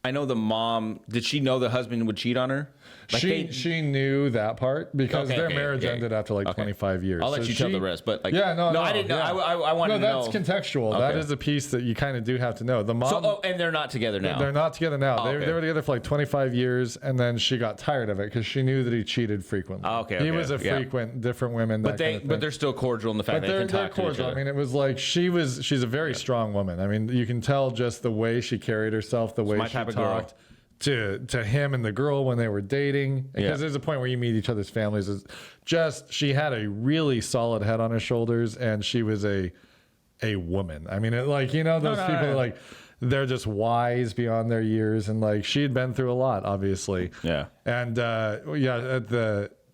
I know the mom, did she know the husband would cheat on her? Like she knew that part because their marriage ended after like 25 years. I'll let you tell the rest, but like, no, I didn't know. I wanted to know. No, that's contextual. Okay. That is a piece that you kind of do have to know. The mom, and they're not together now. They're not together now. They were together for like 25 years, and then she got tired of it because she knew that he cheated frequently. He was a frequent, different women. But they're still cordial in the fact that they can talk to each other. I mean, it was like she's a very strong woman. I mean, you can tell just the way she carried herself, the way she talked to him and the girl when they were dating, because there's a point where you meet each other's families. It's just she had a really solid head on her shoulders, and she was a woman. I mean, those people are like, they're just wise beyond their years, and like she had been through a lot, obviously. And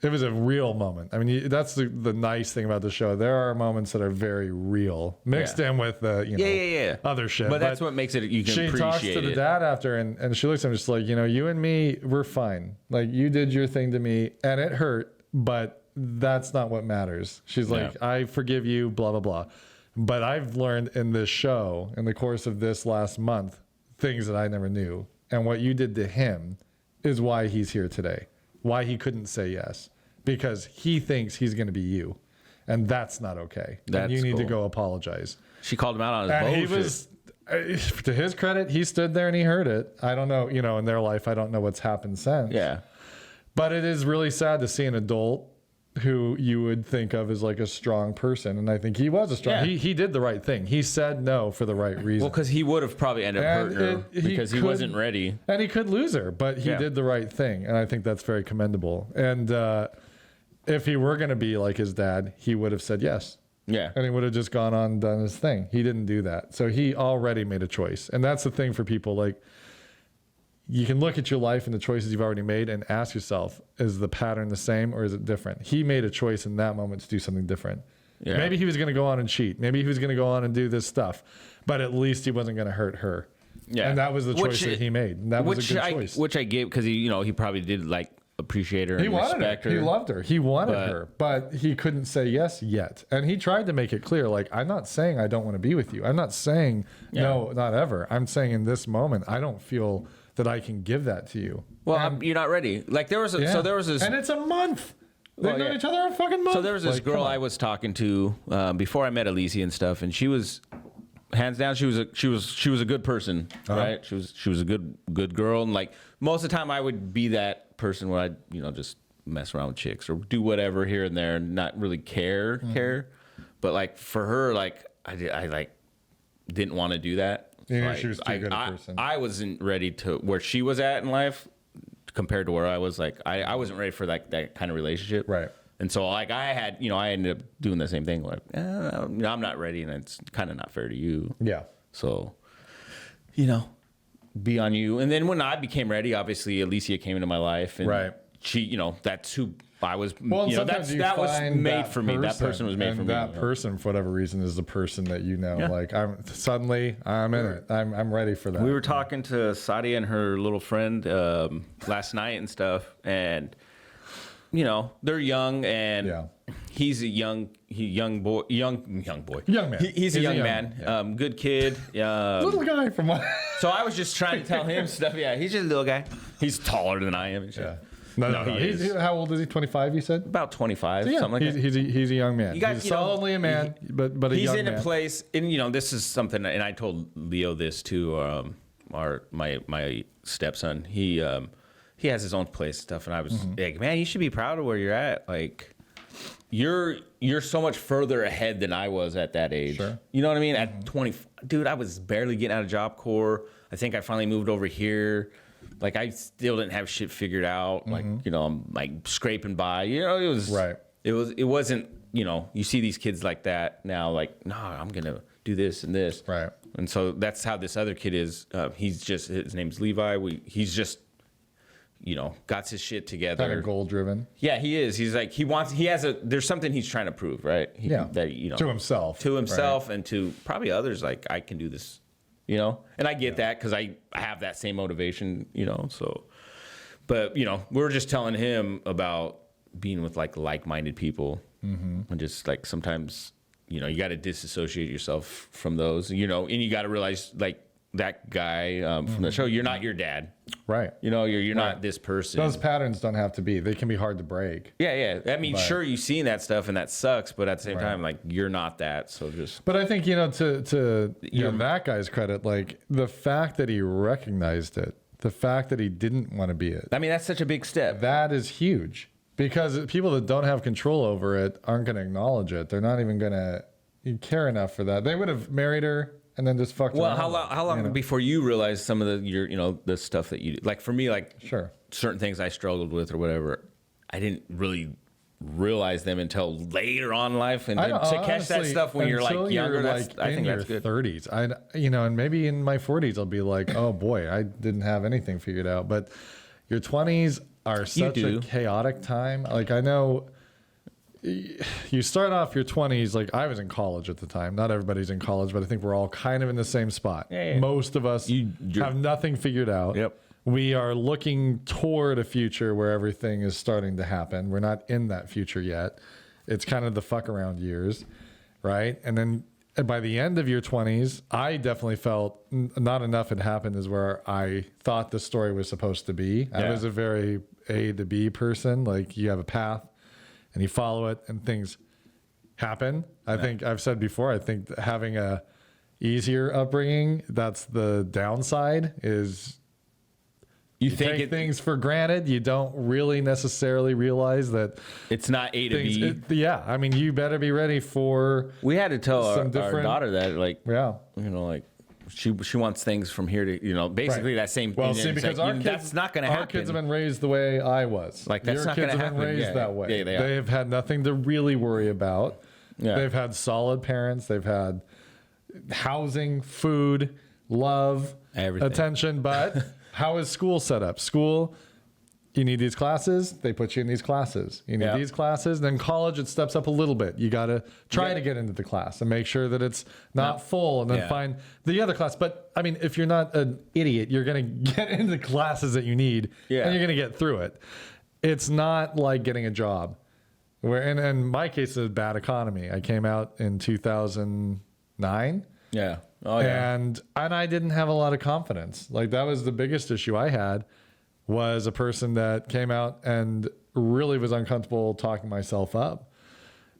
it was a real moment. I mean, that's the nice thing about the show. There are moments that are very real, mixed in with the other shit. But that's what makes it. You can appreciate it. She talks to the dad after, and she looks at him just like, you and me, we're fine. Like you did your thing to me, and it hurt, but that's not what matters. She's like, I forgive you, blah blah blah. But I've learned in this show, in the course of this last month, things that I never knew, and what you did to him is why he's here today. Why he couldn't say yes, because he thinks he's going to be you, and that's not okay. And you need to go apologize. She called him out on his bullshit. He was, to his credit, he stood there and he heard it. I don't know, in their life, I don't know what's happened since. But it is really sad to see an adult who you would think of as like a strong person, and I think he was a strong. He did the right thing. He said no for the right reason. Well, because he would have probably ended up hurting her because he wasn't ready, and he could lose her, but he did the right thing, and I think that's very commendable. And if he were going to be like his dad, he would have said yes. And he would have just gone on and done his thing. He didn't do that, so he already made a choice, and that's the thing for people. Like, you can look at your life and the choices you've already made and ask yourself, is the pattern the same or is it different? He made a choice in that moment to do something different. Yeah. Maybe he was going to go on and cheat. Maybe he was going to go on and do this stuff, but at least he wasn't going to hurt her. Yeah. And that was the choice that he made. And that was a good choice. Which I gave because he probably did like appreciate her and respect her. He loved her. He wanted her, but he couldn't say yes yet. And he tried to make it clear, like, I'm not saying I don't want to be with you. I'm not saying no, not ever. I'm saying in this moment, I don't feel that I can give that to you. Well, you're not ready. Like there was this, and it's a month. They've known each other a fucking month. So there was this girl I was talking to before I met Alicia and stuff, and she was hands down she was a good person, right? She was a good girl, and like most of the time I would be that person where I'd just mess around with chicks or do whatever here and there and not really care. But like for her, like I like didn't want to do that. Yeah, like, she was too good a person. I wasn't ready to where she was at in life compared to where I was. Like I wasn't ready for that kind of relationship. Right. And so like I had, I ended up doing the same thing. Like, I'm not ready, and it's kind of not fair to you. Yeah. So, be on you. And then when I became ready, obviously Alicia came into my life, and she, that's who I was. Well, that was made for me. That person was made for me. That person, for whatever reason, is the person that Like I'm in it. I'm ready for that. We were talking to Sadia and her little friend last night and stuff, and they're young, and he's a young boy. Young man. He's a young man. Yeah. Good kid. Little guy from what? So I was just trying to tell him stuff. Yeah, he's just a little guy. He's taller than I am. Yeah. No, how old is he? 25, you said? About 25, something like that. He's a young man. He's solidly a man, but a young man. He's in a place, and this is something, and I told Leo this too, my stepson. He has his own place and stuff, and I was like, man, you should be proud of where you're at. Like, you're so much further ahead than I was at that age. Sure. You know what I mean? At 20, dude, I was barely getting out of Job Corps. I think I finally moved over here. Like, I still didn't have shit figured out. Like, I'm like scraping by. It was right. It wasn't. You see these kids like that now. Like, nah, I'm gonna do this and this. Right. And so that's how this other kid is. His name's Levi. He's just. Got his shit together. Kind of goal driven. Yeah, he is. He's like, there's something he's trying to prove, right? To himself. To himself, right? And to probably others, like, I can do this, And I get that because I have that same motivation, so. But, we were just telling him about being with, like-minded people. And just, like, sometimes, you got to disassociate yourself from those, and you got to realize, like, that guy from the show, you're not your dad. Right. You're not this person. Those patterns don't have to be. They can be hard to break. Yeah. I mean, sure, you've seen that stuff and that sucks, but at the same time, like, you're not that. So just. But I think, to that guy's credit, like, the fact that he recognized it, the fact that he didn't want to be it. I mean, that's such a big step. That is huge, because people that don't have control over it aren't going to acknowledge it. They're not even going to care enough for that. They would have married her and then just fucked around. How long before you realized some of the stuff that you do? Like, for me, like, sure, certain things I struggled with or whatever, I didn't really realize them until later on in life, and then to catch that stuff when you're like younger, I think that's good. 30s, and maybe in my 40s I'll be like, oh boy, I didn't have anything figured out. But your 20s are such a chaotic time. Like, I know. You start off your 20s, like, I was in college at the time. Not everybody's in college, but I think we're all kind of in the same spot. Yeah. Most of us have nothing figured out. Yep. We are looking toward a future where everything is starting to happen. We're not in that future yet. It's kind of the fuck around years, right? And then by the end of your 20s, I definitely felt not enough had happened is where I thought the story was supposed to be. Yeah. I was a very A to B person. Like, you have a path and you follow it and things happen. I think I've said before, I think having a easier upbringing, that's the downside, is you take things for granted. You don't really necessarily realize that it's not A to B. Yeah. I mean, you better be ready for. We had to tell our daughter that, like, like, she wants things from here to, basically that same thing. Well, see, because that's not going to happen. Our kids have been raised the way I was. Like, that's not going to happen. Your kids have been raised that way. Yeah, they've had nothing to really worry about. Yeah. They've had solid parents. They've had housing, food, love, everything. Attention. But how is school set up? School, you need these classes, they put you in these classes. You need these classes. Then college, it steps up a little bit. You got to try to get into the class and make sure that it's not full, and then find the other class. But I mean, if you're not an idiot, you're going to get into the classes that you need, and you're going to get through it. It's not like getting a job. Where in my case, it's a bad economy. I came out in 2009. Yeah. Oh, yeah. And I didn't have a lot of confidence. Like, that was the biggest issue I had, was a person that came out and really was uncomfortable talking myself up.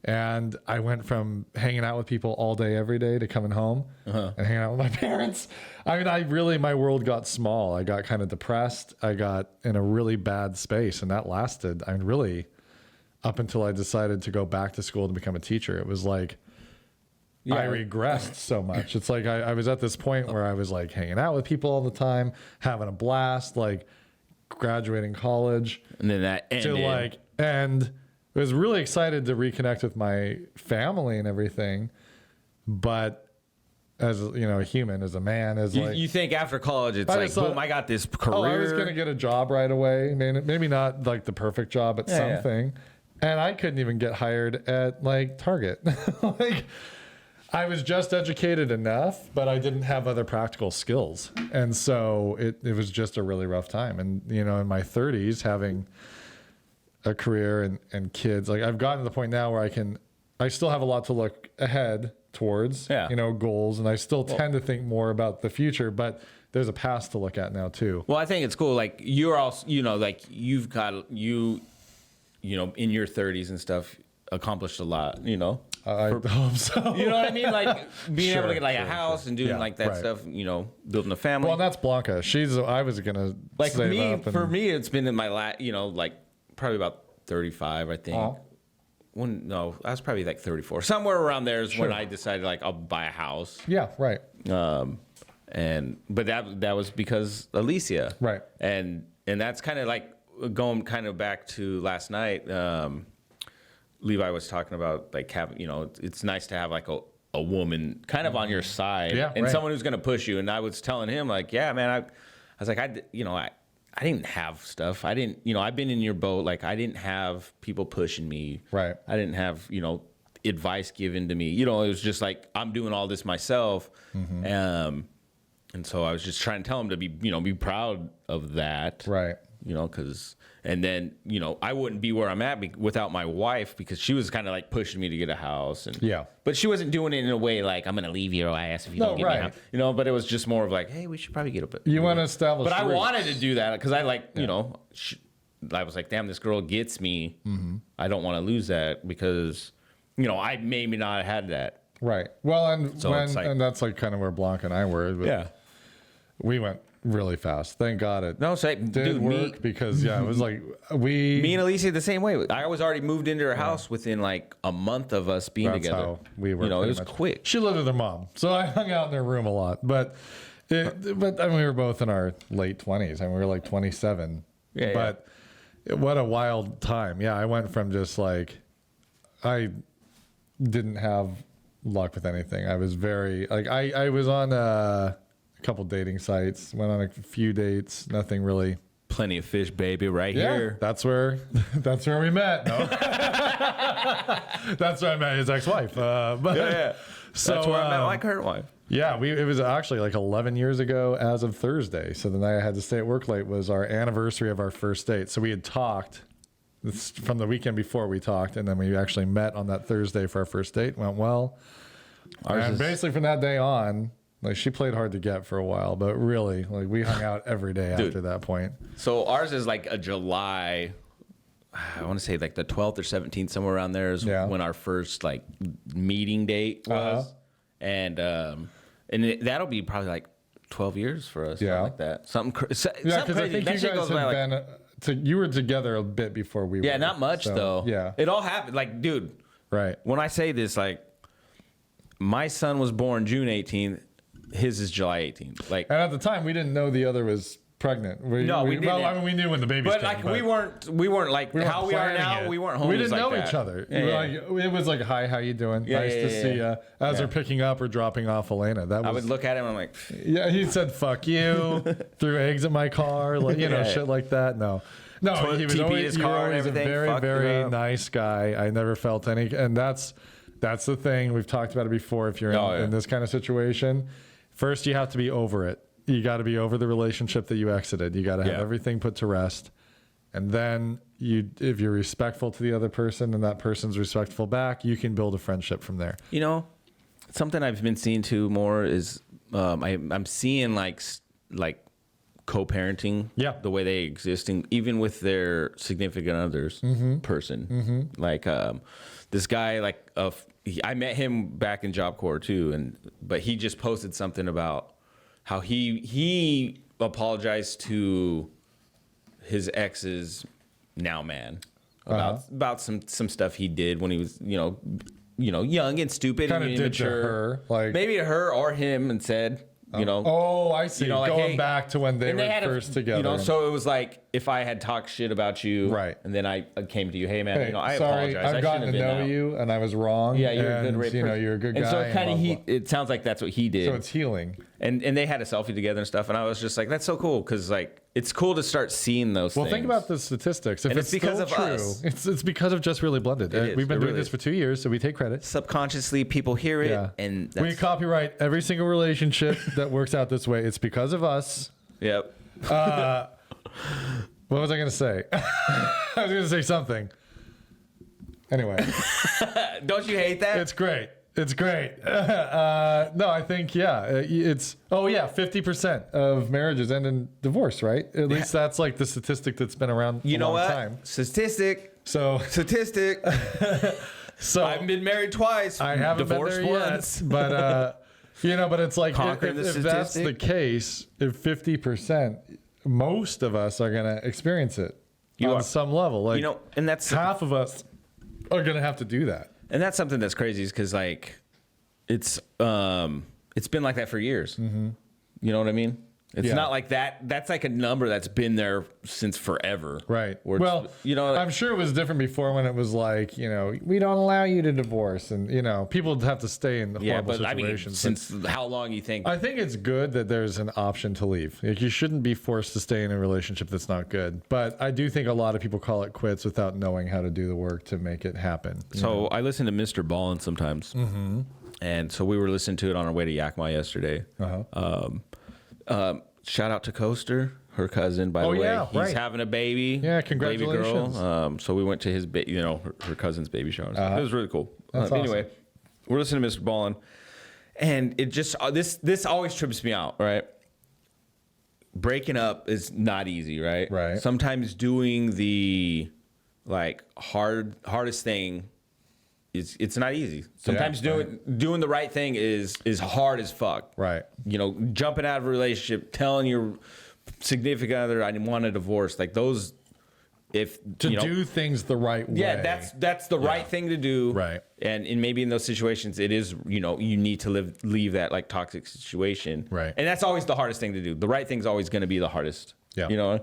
And I went from hanging out with people all day, every day, to coming home and hanging out with my parents. I mean, my world got small. I got kind of depressed. I got in a really bad space, and that lasted, really up until I decided to go back to school to become a teacher. It was like, I regressed so much. It's like I was at this point where I was like hanging out with people all the time, having a blast, like graduating college. And then that ended. And I was really excited to reconnect with my family and everything. But as a human, as a man, you think after college, it's like, boom, I got this career. Oh, I was going to get a job right away. Maybe not like the perfect job, but something. And I couldn't even get hired at like Target. I was just educated enough, but I didn't have other practical skills. And so it was just a really rough time. And, in my 30s, having a career and kids, like, I've gotten to the point now where I still have a lot to look ahead towards, goals. And I still tend to think more about the future, but there's a past to look at now too. Well, I think it's cool. Like, you're also, like, you've got, in your 30s and stuff, accomplished a lot, I hope so. You know what I mean? Like, being able to get like a house and doing like that stuff, building a family. Well, that's Blanca. I was going to like for me, it's been in my like probably about 35, I think. I was probably like 34. Somewhere around there is when I decided like I'll buy a house. Yeah, right. But that was because Alicia. Right. And that's kind of like going kind of back to last night. Levi was talking about like having, it's nice to have like a woman kind of on your side and someone who's going to push you. And I was telling him like, yeah, man, I was like, I didn't have stuff. I didn't, I've been in your boat. Like, I didn't have people pushing me. Right. I didn't have, advice given to me. It was just like, I'm doing all this myself. And so I was just trying to tell him to be proud of that. Right. And then, I wouldn't be where I'm at without my wife, because she was kind of like pushing me to get a house. But she wasn't doing it in a way like, I'm going to leave your ass if you don't get me a house. But it was just more of like, hey, we should probably get a bit. You want to establish. But I wanted to do that because I like, I was like, damn, this girl gets me. I don't want to lose that because, I maybe not have had that. Right. Well, and that's like kind of where Blanca and I were. We went really fast. Thank God it did work because it was like me and Alicia the same way. I was already moved into her house within like a month of us being together. How we were. It was quick. She lived with her mom, so I hung out in her room a lot. But we were both in our late 20s. We were like 27. But what a wild time. Yeah, I went from just like I didn't have luck with anything. I was very like I was on a couple dating sites, went on a few dates, nothing really. Plenty of fish, baby, right here. That's where we met. No? That's where I met his ex-wife. So that's where I met my current wife. Yeah, it was actually like 11 years ago as of Thursday. So the night I had to stay at work late was our anniversary of our first date. So we had talked from the weekend before we talked, and then we actually met on that Thursday for our first date. Went well. And basically from that day on, like, she played hard to get for a while, but really, like, we hung out every day after that point. So ours is like a July, I want to say like the 12th or 17th, somewhere around there is when our first like meeting date was. And that'll be probably like 12 years for us. Something like that. Something crazy. I think you guys had been, you were together a bit before we were. Yeah, not much though. Yeah. It all happened. Like, dude. Right. When I say this, like, my son was born June 18th. His is July 18th. Like, and at the time, we didn't know the other was pregnant. We didn't. Well, I mean, we knew when the baby came. But like, we weren't like how we are now. We weren't homies. We didn't like know that. each other. It was like, hi, how you doing? Nice to see you. As they're picking up or dropping off Elena, I would look at him. I'm like, yeah. He said, "Fuck you," threw eggs at my car, like shit like that. No, No, he was TP'd always, his you were car and always a everything, very, fucked it very up. nice guy. I never felt any, and that's the thing. We've talked about it before. If you're in this kind of situation, first you have to be over it. You got to be over the relationship that you exited. You got to have everything put to rest. And then if you're respectful to the other person and that person's respectful back, you can build a friendship from there. You know, something I've been seeing too more is I'm seeing like co-parenting, the way they existing, even with their significant others person. Like this guy, like I met him back in Job Corps too, but he just posted something about how he apologized to his ex's now man about some stuff he did when he was young and stupid and immature. To her, like maybe to her or him, and said, oh, I see. Like, going back to when they were first together. So it was like if I had talked shit about you, right, and then I came to you, hey man, I sorry, apologize. I've gotten to know you, and I was wrong. Yeah, you're a good person. You're a good guy. And so it kind of it sounds like that's what he did. So it's healing. And they had a selfie together and stuff, and I was just like, that's so cool, because like it's cool to start seeing those things. Well, think about the statistics. If it's because of us. It's because of Just Really Blended. We've been doing this for 2 years, so we take credit. Subconsciously, people hear it, and we copyright every single relationship that works out this way. It's because of us. Yep. What was I going to say? I was going to say something. Anyway. Don't you hate that? It's great. It's great. No, I think, it's 50% of marriages end in divorce, right? At least that's like the statistic that's been around a long time. Statistic. So I've been married twice. I haven't divorced been there once. Yet, but but it's like if that's the case, if 50%, most of us are going to experience it on some level. Like, and that's half of us are going to have to do that. And that's something that's crazy, is because like it's been like that for years. You know what I mean? It's not like that. That's like a number that's been there since forever. Right. Well, I'm sure it was different before, when it was like, we don't allow you to divorce, and people have to stay in the horrible situations. I mean, since how long you think? I think it's good that there's an option to leave. Like, you shouldn't be forced to stay in a relationship that's not good. But I do think a lot of people call it quits without knowing how to do the work to make it happen. So I listen to Mr. Ballin sometimes, and so we were listening to it on our way to Yakima yesterday. Shout out to Coaster, her cousin, by the way. He's having a baby. Yeah, congratulations. Baby girl. So we went to his, her cousin's baby shower. It was really cool. Anyway, we're listening to Mr. Ballin, and it just this always trips me out, right? Breaking up is not easy, right? Right. Sometimes doing the hardest thing it's not easy. Sometimes doing the right thing is hard as fuck. Right. Jumping out of a relationship, telling your significant other I want a divorce, like those. Do things the right way. Yeah, that's the right thing to do. Right. And maybe in those situations, it is you need to leave that like toxic situation. Right. And that's always the hardest thing to do. The right thing's always going to be the hardest. Yeah.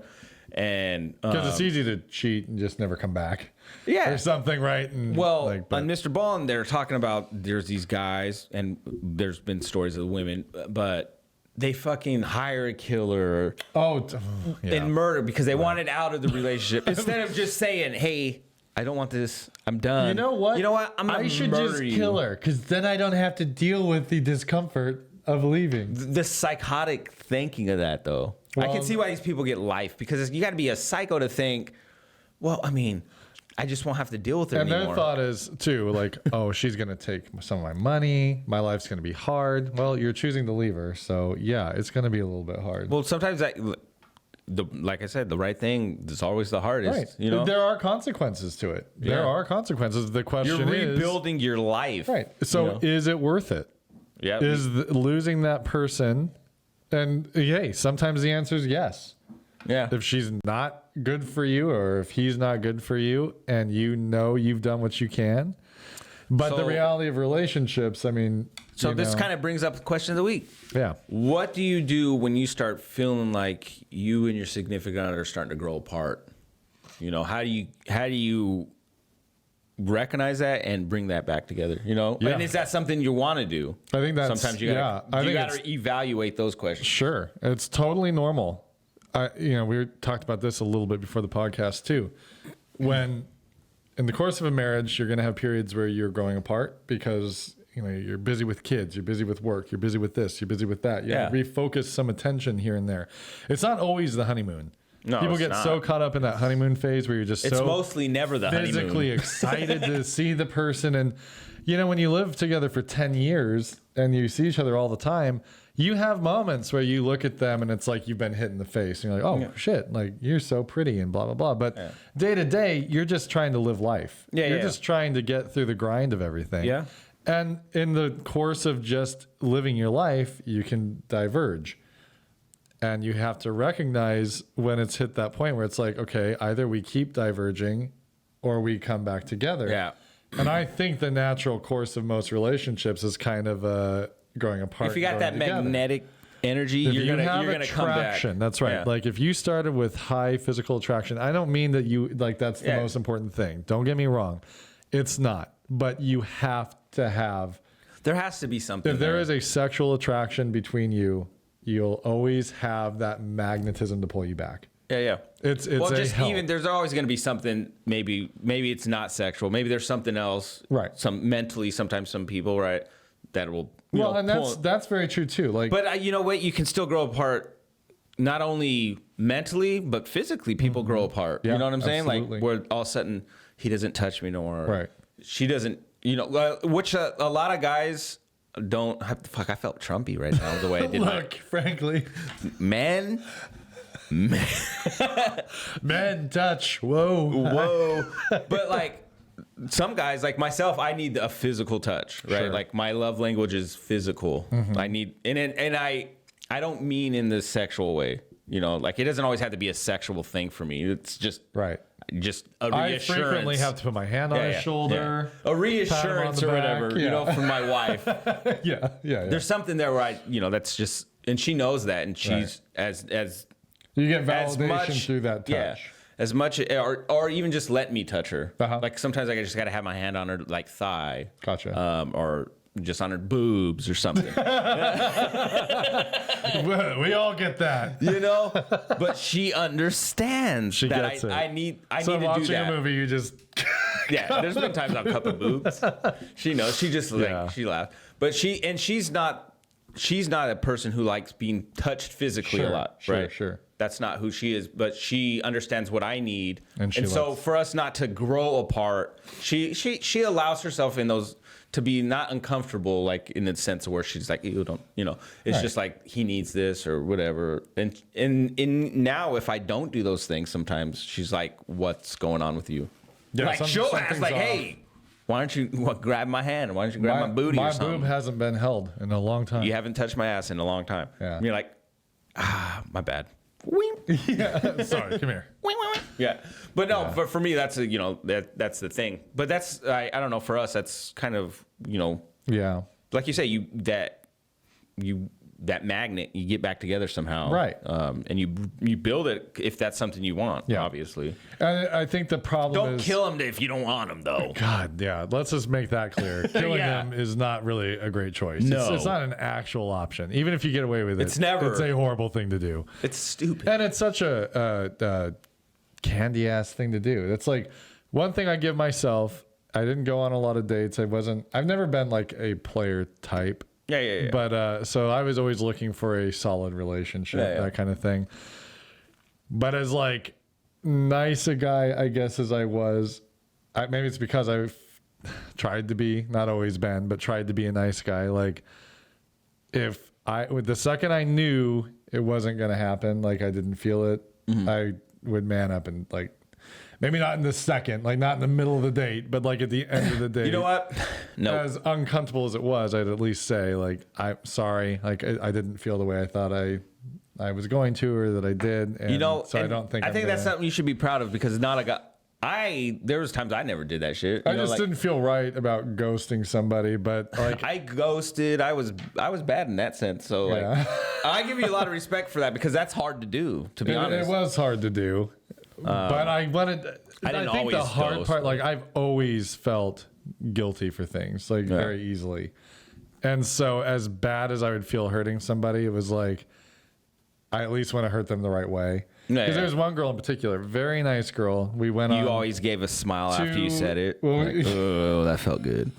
And because it's easy to cheat and just never come back. Yeah. Or something, right? And on Mr. Ballin, they're talking about there's these guys, and there's been stories of women, but they fucking hire a killer and murder because they wanted out of the relationship instead of just saying, hey, I don't want this. I'm done. You know what? I should just kill her, because then I don't have to deal with the discomfort of leaving. The psychotic thinking of that, though. I can see why these people get life, because you got to be a psycho to think, well, I mean, I just won't have to deal with it anymore. And their thought is, too, like, oh, she's going to take some of my money. My life's going to be hard. Well, you're choosing to leave her. So, yeah, it's going to be a little bit hard. Well, sometimes like I said, the right thing is always the hardest. Right. There are consequences to it. Yeah. There are consequences. The question is, you're rebuilding your life. Right. So is it worth it? Yeah. Is losing that person? And sometimes the answer is yes. Yeah. If she's not good for you, or if he's not good for you, and you've done what you can. But the reality of relationships, I mean. So this kind of brings up the question of the week. Yeah. What do you do when you start feeling like you and your significant other are starting to grow apart? How do you recognize that and bring that back together? And is that something you want to do? I think that's sometimes you got to evaluate those questions. Sure, it's totally normal. We talked about this a little bit before the podcast too. When in the course of a marriage, you're going to have periods where you're growing apart because you're busy with kids, you're busy with work, you're busy with this, you're busy with that. You have to refocus some attention here and there. It's not always the honeymoon. No, people get so caught up in that honeymoon phase where you're just it's mostly never the physically excited to see the person. And when you live together for 10 years and you see each other all the time, you have moments where you look at them and it's like you've been hit in the face. And you're like, oh shit, like you're so pretty and blah, blah, blah. But day to day, you're just trying to live life. You're just trying to get through the grind of everything. Yeah. And in the course of just living your life, you can diverge. And you have to recognize when it's hit that point where it's like, okay, either we keep diverging or we come back together. Yeah. And I think the natural course of most relationships is kind of going apart. If you got that magnetic energy, you're gonna come back. That's right. Yeah. Like if you started with high physical attraction, I don't mean that that's the most important thing. Don't get me wrong. It's not. But you have to have. There has to be something. If there is a sexual attraction between you, you'll always have that magnetism to pull you back. Yeah. It's even there's always going to be something. Maybe it's not sexual. Maybe there's something else. Right. Some mentally, sometimes some people, right, that will. That's very true too. Like, but you know what? You can still grow apart, not only mentally but physically. People grow apart. Yeah, you know what I'm saying? absolutely. Like where all of a sudden he doesn't touch me no more. Right. She doesn't. Which a lot of guys don't have. Fuck, I felt Trumpy right now the way I did. Look, frankly, men touch. Whoa. But like some guys, like myself, I need a physical touch, right? Sure. Like my love language is physical. I need, and I don't mean in the sexual way. Like it doesn't always have to be a sexual thing for me. It's just just a reassurance. I frequently have to put my hand on his shoulder. A reassurance or whatever, from my wife. Yeah. There's something there where that's just, and she knows that, and she's as you get validation through that touch. Yeah, as much, or even just let me touch her. Like sometimes I just got to have my hand on her like thigh. Gotcha. Or just on her boobs or something. We all get that. But she understands she that gets it. I need to do that. So watching a movie, you just... there's been times I'll cup the boobs. She knows. She just she laughs. But she's not a person who likes being touched physically a lot, right? Sure. That's not who she is, but she understands what I need. And so for us not to grow apart, she allows herself in those to be not uncomfortable, like in the sense of where she's like, you don't, it's just like he needs this or whatever. And now if I don't do those things, sometimes she's like, what's going on with you? Yeah, like she'll ask like, hey, why don't you grab my hand? Why don't you grab my booty or something? My boob hasn't been held in a long time. You haven't touched my ass in a long time. Yeah. And you're like, my bad. Yeah. Sorry, come here. Yeah. But no, but for me, that's that's the thing. But that's, I don't know, for us, that's kind of, Yeah. like you say, that magnet, you get back together somehow. Right. And you build it if that's something you want, obviously. And I think the problem is... Don't kill him if you don't want him, though. God, yeah. Let's just make that clear. Killing him is not really a great choice. No. It's not an actual option. Even if you get away with it, it's a horrible thing to do. It's stupid. And it's such a candy-ass thing to do. It's like one thing I give myself, I didn't go on a lot of dates. I've never been like a player type. Yeah. But so I was always looking for a solid relationship, that kind of thing. But as like nice a guy, I guess, as I was, maybe it's because I've tried to be, not always been, but tried to be a nice guy. Like the second I knew it wasn't going to happen, like I didn't feel it, I would man up and like, maybe not in the second, like not in the middle of the date, but like at the end of the date. You know what? No. As uncomfortable as it was, I'd at least say like, I'm sorry. Like I didn't feel the way I thought I was going to, or that I did. And so I don't think that's something you should be proud of, because not a guy. There was times I never did that shit. I just didn't feel right about ghosting somebody, but like I ghosted. I was bad in that sense. So like, I give you a lot of respect for that, because that's hard to do, to be honest. It was hard to do. But I think the hard part, like I've always felt guilty for things, like very easily. And so as bad as I would feel hurting somebody, it was like, I at least want to hurt them the right way. Because there's one girl in particular, very nice girl. We went on. You always gave a smile after you said it. Oh, that felt good.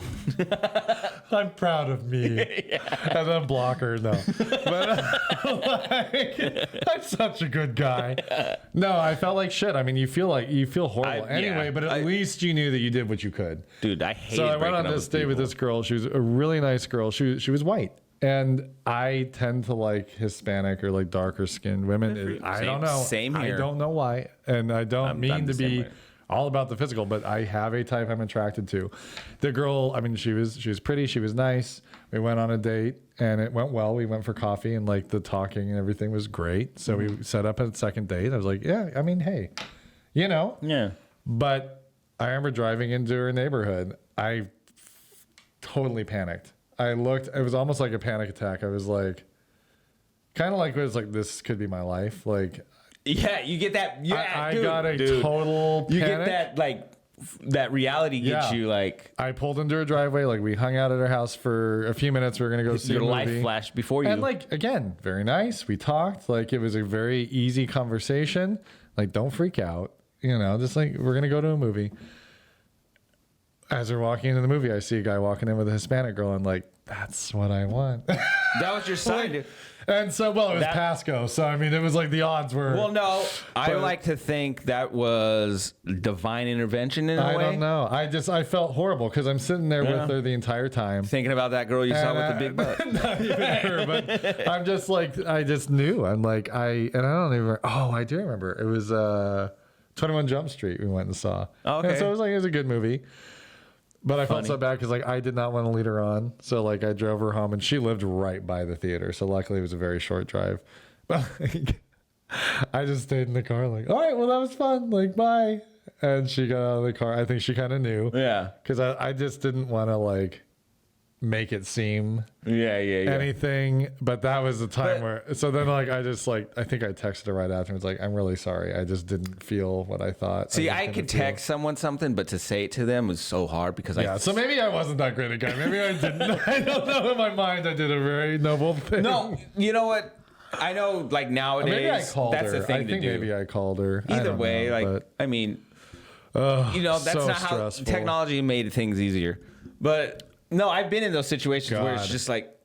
I'm proud of me. And then block her. No. But I'm such a good guy. No, I felt like shit. I mean, you feel horrible anyway, but at least you knew that you did what you could. Dude, I hate it. So I went on this date with this girl. She was a really nice girl. She was white. And I tend to like Hispanic or like darker skinned women. I don't know. Same here. I don't know why. And I don't mean to be all about the physical, but I have a type I'm attracted to. The girl, I mean, she was pretty. She was nice. We went on a date and it went well. We went for coffee and like the talking and everything was great. So we set up a second date. I was like, yeah, I mean, hey, Yeah. But I remember driving into her neighborhood. I totally panicked. I looked, it was almost like a panic attack. I was like, kind of like, it was like, this could be my life. Like, yeah, you get that. Yeah, I got a total panic. You get that, like, that reality gets you, like. I pulled into her driveway. Like, we hung out at her house for a few minutes. We were going to go see a movie. Your life flashed before you. And, like, again, very nice. We talked. Like, it was a very easy conversation. Like, don't freak out. Just like, we're going to go to a movie. As we're walking into the movie, I see a guy walking in with a Hispanic girl. I'm like, that's what I want. That was your sign, dude. And so, well, it was Pasco. So, I mean, it was like the odds were. Well, no, I like to think that was divine intervention in a way. I don't know. I felt horrible because I'm sitting there with her the entire time. Thinking about that girl you saw with the big butt. Not even her, but I'm just like, I just knew. I'm like, I don't even, I do remember. It was 21 Jump Street we went and saw. Okay. And so it was a good movie. But I felt so bad because like I did not want to lead her on, so like I drove her home, and she lived right by the theater, so luckily it was a very short drive. But like, I just stayed in the car, like, all right, well that was fun, like bye. And she got out of the car. I think she kind of knew, because I just didn't want to like make it seem anything. But that was the time where. So then like I think I texted her right after. It's like, I'm really sorry. I just didn't feel what I thought. See, I could text someone something, but to say it to them was so hard because so maybe I wasn't that great a guy. Maybe I didn't. I don't know. In my mind, I did a very noble thing. No, you know what? I know, like nowadays, maybe I called that's her. the thing to do. Maybe I called her. Either way, I mean, that's so not how technology made things easier. But no, I've been in those situations where it's just like.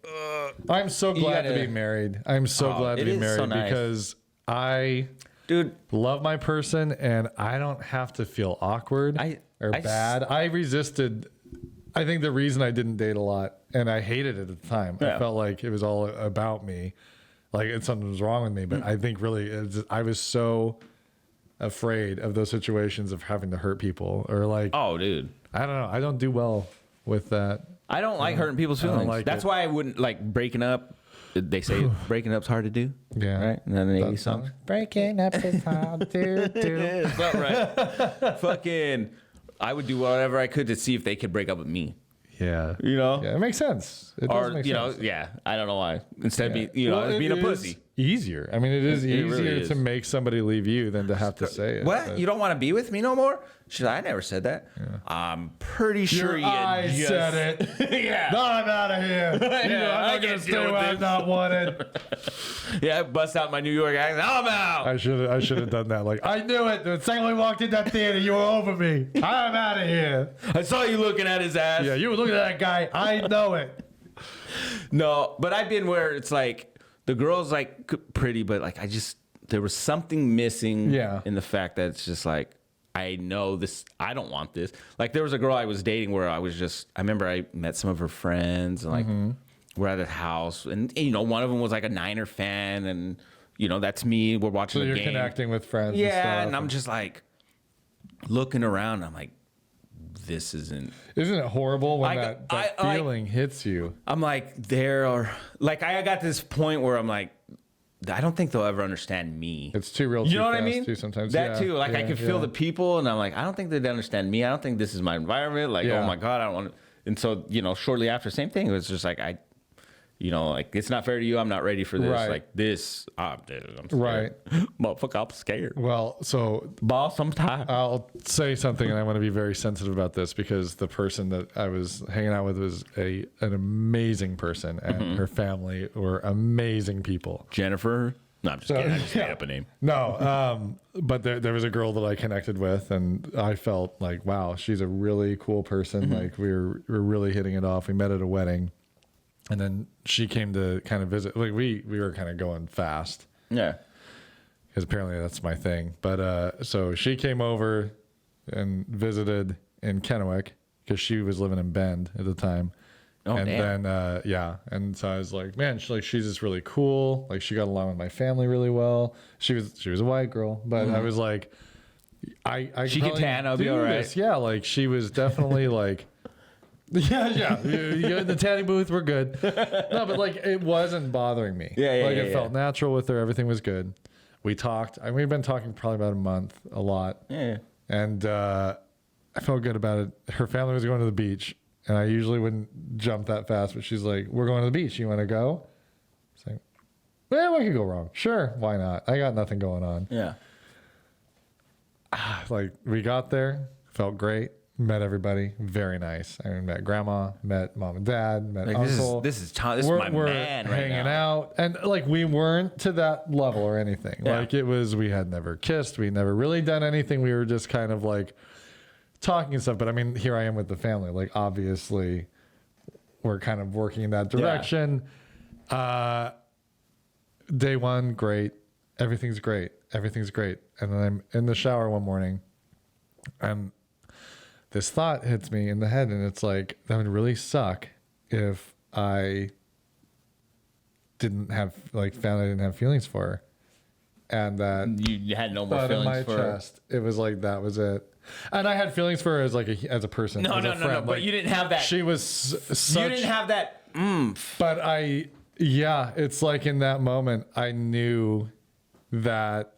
I'm so glad to be married. I'm so glad to be married because I love my person and I don't have to feel awkward or bad. I resisted. I think the reason I didn't date a lot, and I hated it at the time, I felt like it was all about me, like something was wrong with me. But I think really I was so afraid of those situations of having to hurt people or like, oh, dude, I don't know. I don't do well with that. I don't like hurting people's feelings. That's why I wouldn't like breaking up. They say breaking up's hard to do. Yeah. Right? And then the 80s song. Breaking up is hard to do. It's not right. Fucking, I would do whatever I could to see if they could break up with me. Yeah. Yeah, it makes sense. It does make sense. I don't know why. Instead of being, being a pussy. Easier. I mean, it is easier really to make somebody leave you than to have to say it. What? You don't want to be with me no more? She's like, I never said that. Yeah. I'm pretty sure I said it. Yeah. No, I'm out of here. I'm not going to stay where I'm not wanted. Yeah, I bust out my New York accent. I'm out. I should have done that. Like, I knew it. The second we walked in that theater, you were over me. I'm out of here. I saw you looking at his ass. Yeah, you were looking at that guy. I know it. No, but I've been where it's like, the girl's like pretty, but like there was something missing in the fact that it's just like, I know this, I don't want this. Like there was a girl I was dating where I remember I met some of her friends and like we're at a house and one of them was like a Niner fan and that's me. We're watching the game. So you're connecting with friends. Yeah. And stuff. And I'm just like looking around. I'm like, this isn't it horrible when that feeling hits you? I'm like, I got this point where I'm like, I don't think they'll ever understand me. It's too real. You know what I mean? Too, sometimes that too. Like I can feel the people, and I'm like, I don't think they'd understand me. I don't think this is my environment. Like, oh my god, I don't want to. And so shortly after, same thing. It was just like like it's not fair to you. I'm not ready for this. Right. Like this, I'm scared. Right, motherfucker, I'm scared. Well, so boss, I'm tired. I'll say something, and I want to be very sensitive about this because the person that I was hanging out with was an amazing person, and her family were amazing people. Jennifer. No, I'm just kidding. I just made up a name. No, but there was a girl that I connected with, and I felt like, wow, she's a really cool person. Like we were really hitting it off. We met at a wedding, and then she came to kind of visit. Like we were kind of going fast. Yeah. Because apparently that's my thing. But so she came over and visited in Kennewick because she was living in Bend at the time. Oh, and damn. then and so I was like, man, she's just really cool. Like she got along with my family really well. She was a white girl, but I was like, I She can tan, I'll be all right. Yeah, like she was definitely like, yeah. You in the tanning booth, we're good. No, but like it wasn't bothering me. Yeah, Like it felt natural with her. Everything was good. We talked. We've been talking probably about a month, a lot. Yeah. And I felt good about it. Her family was going to the beach. And I usually wouldn't jump that fast, but she's like, we're going to the beach. You want to go? It's like, well, what could go wrong? Sure. Why not? I got nothing going on. Yeah. Like we got there, felt great, met everybody, very nice. I met grandma, met mom and dad, met Like uncle. this is my man right hanging now. out. And like we weren't to that level or anything. Yeah. Like we had never kissed. We never really done anything. We were just kind of like talking and stuff, but I mean, here I am with the family. Like, obviously, we're kind of working in that direction. Yeah. Day one, great. Everything's great. Everything's great. And then I'm in the shower one morning, and this thought hits me in the head, and it's like, that would really suck if I didn't have, like, found I didn't have feelings for her. And that you had no more thought in feelings my for her. chest. It was like, that was it. And I had feelings for her as like as a person. No, as a friend. but you didn't have that. She was such. You didn't have that. But it's like in that moment, I knew that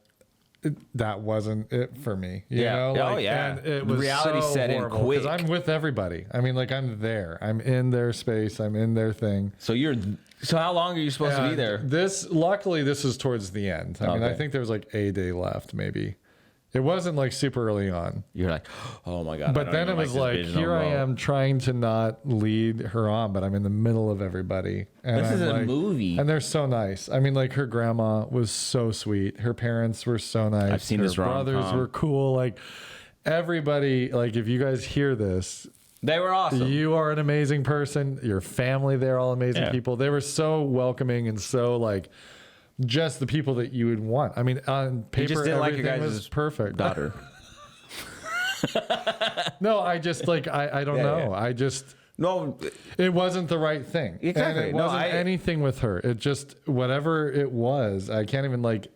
that wasn't it for me. You know? Like, oh yeah. And it was reality so set in horrible, quick. 'cause I'm with everybody. I mean, like I'm there. I'm in their space. I'm in their thing. So how long are you supposed to be there? Luckily, this is towards the end. I mean, I think there was like a day left, maybe. It wasn't like super early on. You're like, oh my God. But then it was like, here I am trying to not lead her on, but I'm in the middle of everybody. And This is a like, movie. And they're so nice. I mean, like her grandma was so sweet. Her parents were so nice. I've seen her this rom-com. brothers were cool. Like everybody, like if you guys hear this, They were awesome. you are an amazing person. Your family, they're all amazing people. They were so welcoming and so like just the people that you would want. I mean, on paper, You just didn't like your everything guys' was perfect. daughter. No, I just like I don't know. yeah. I just No, it wasn't the right thing. Exactly. And it No, wasn't anything with her. It just whatever it was. I can't even like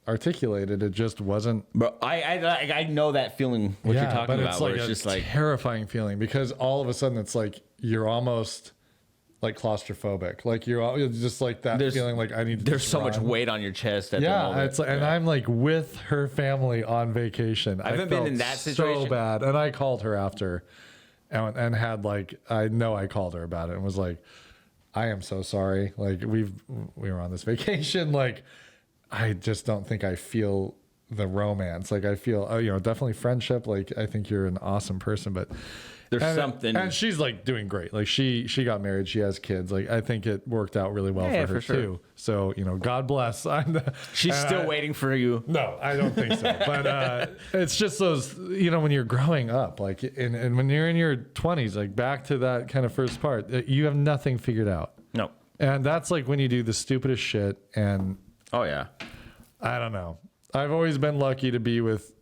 articulate it. It just wasn't. but I know that feeling. What you're talking but about, it's where like it's a just like terrifying feeling because all of a sudden it's like you're almost like claustrophobic. Like you're just like that feeling like I need to there's just so much run. weight on your chest at the moment. It's like, and I'm like with her family on vacation. I haven't been felt in that situation. so bad, and I called her after, and had like I called her about it and was like, I am so sorry. Like we were on this vacation. Like I just don't think I feel the romance. Like I feel definitely friendship. Like I think you're an awesome person, but. There's something, and she's like doing great. Like she got married, she has kids. Like I think it worked out really well for her sure. too. So God bless. She's still waiting for you. No, I don't think so. But it's just those when you're growing up, like and when you're in your 20s, like back to that kind of first part, you have nothing figured out. No. And that's like when you do the stupidest shit. And Oh yeah. I don't know. I've always been lucky to be with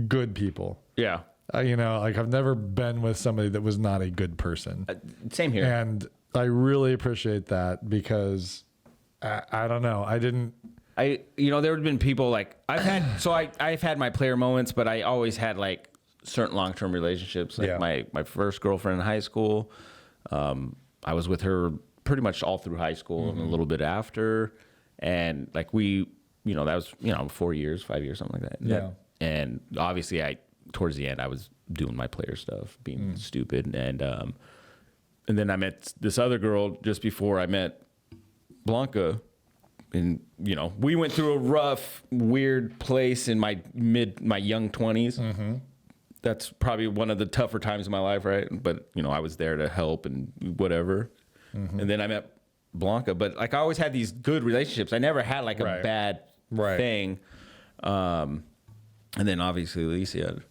good people. Yeah. Like I've never been with somebody that was not a good person. Same here. And I really appreciate that because I don't know. There would have been people like I've had my player moments, but I always had like certain long-term relationships. Like my first girlfriend in high school, I was with her pretty much all through high school and a little bit after. And like that was, 5 years, something like that. Yeah. And obviously towards the end, I was doing my player stuff, being stupid. And then I met this other girl just before I met Blanca. And, we went through a rough, weird place in my young 20s. Mm-hmm. That's probably one of the tougher times in my life, right? But, I was there to help and whatever. Mm-hmm. And then I met Blanca, but like I always had these good relationships. I never had like a bad thing. And then obviously Alicia,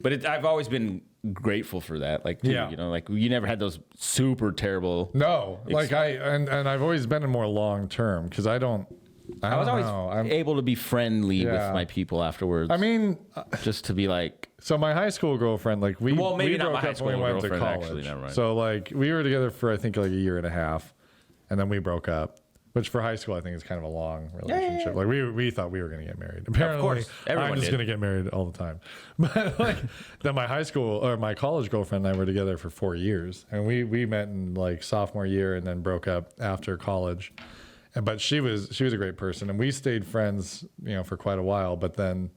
but I've always been grateful for that. Like, too, you know, like you never had those super terrible. No, like and I've always been in more long term because I was always able to be friendly with my people afterwards. I mean, just to be like. So my high school girlfriend, like we maybe we not broke my high up school when we went to girlfriend, college. actually, never mind. So like we were together for I think like a year and a half, and then we broke up. Which for high school I think is kind of a long relationship. Like we thought we were going to get married. Apparently, of course, I'm just going to get married all the time. But like then my high school or my college girlfriend and I were together for 4 years, and we met in like sophomore year and then broke up after college. But she was a great person, and we stayed friends, you know, for quite a while. But then.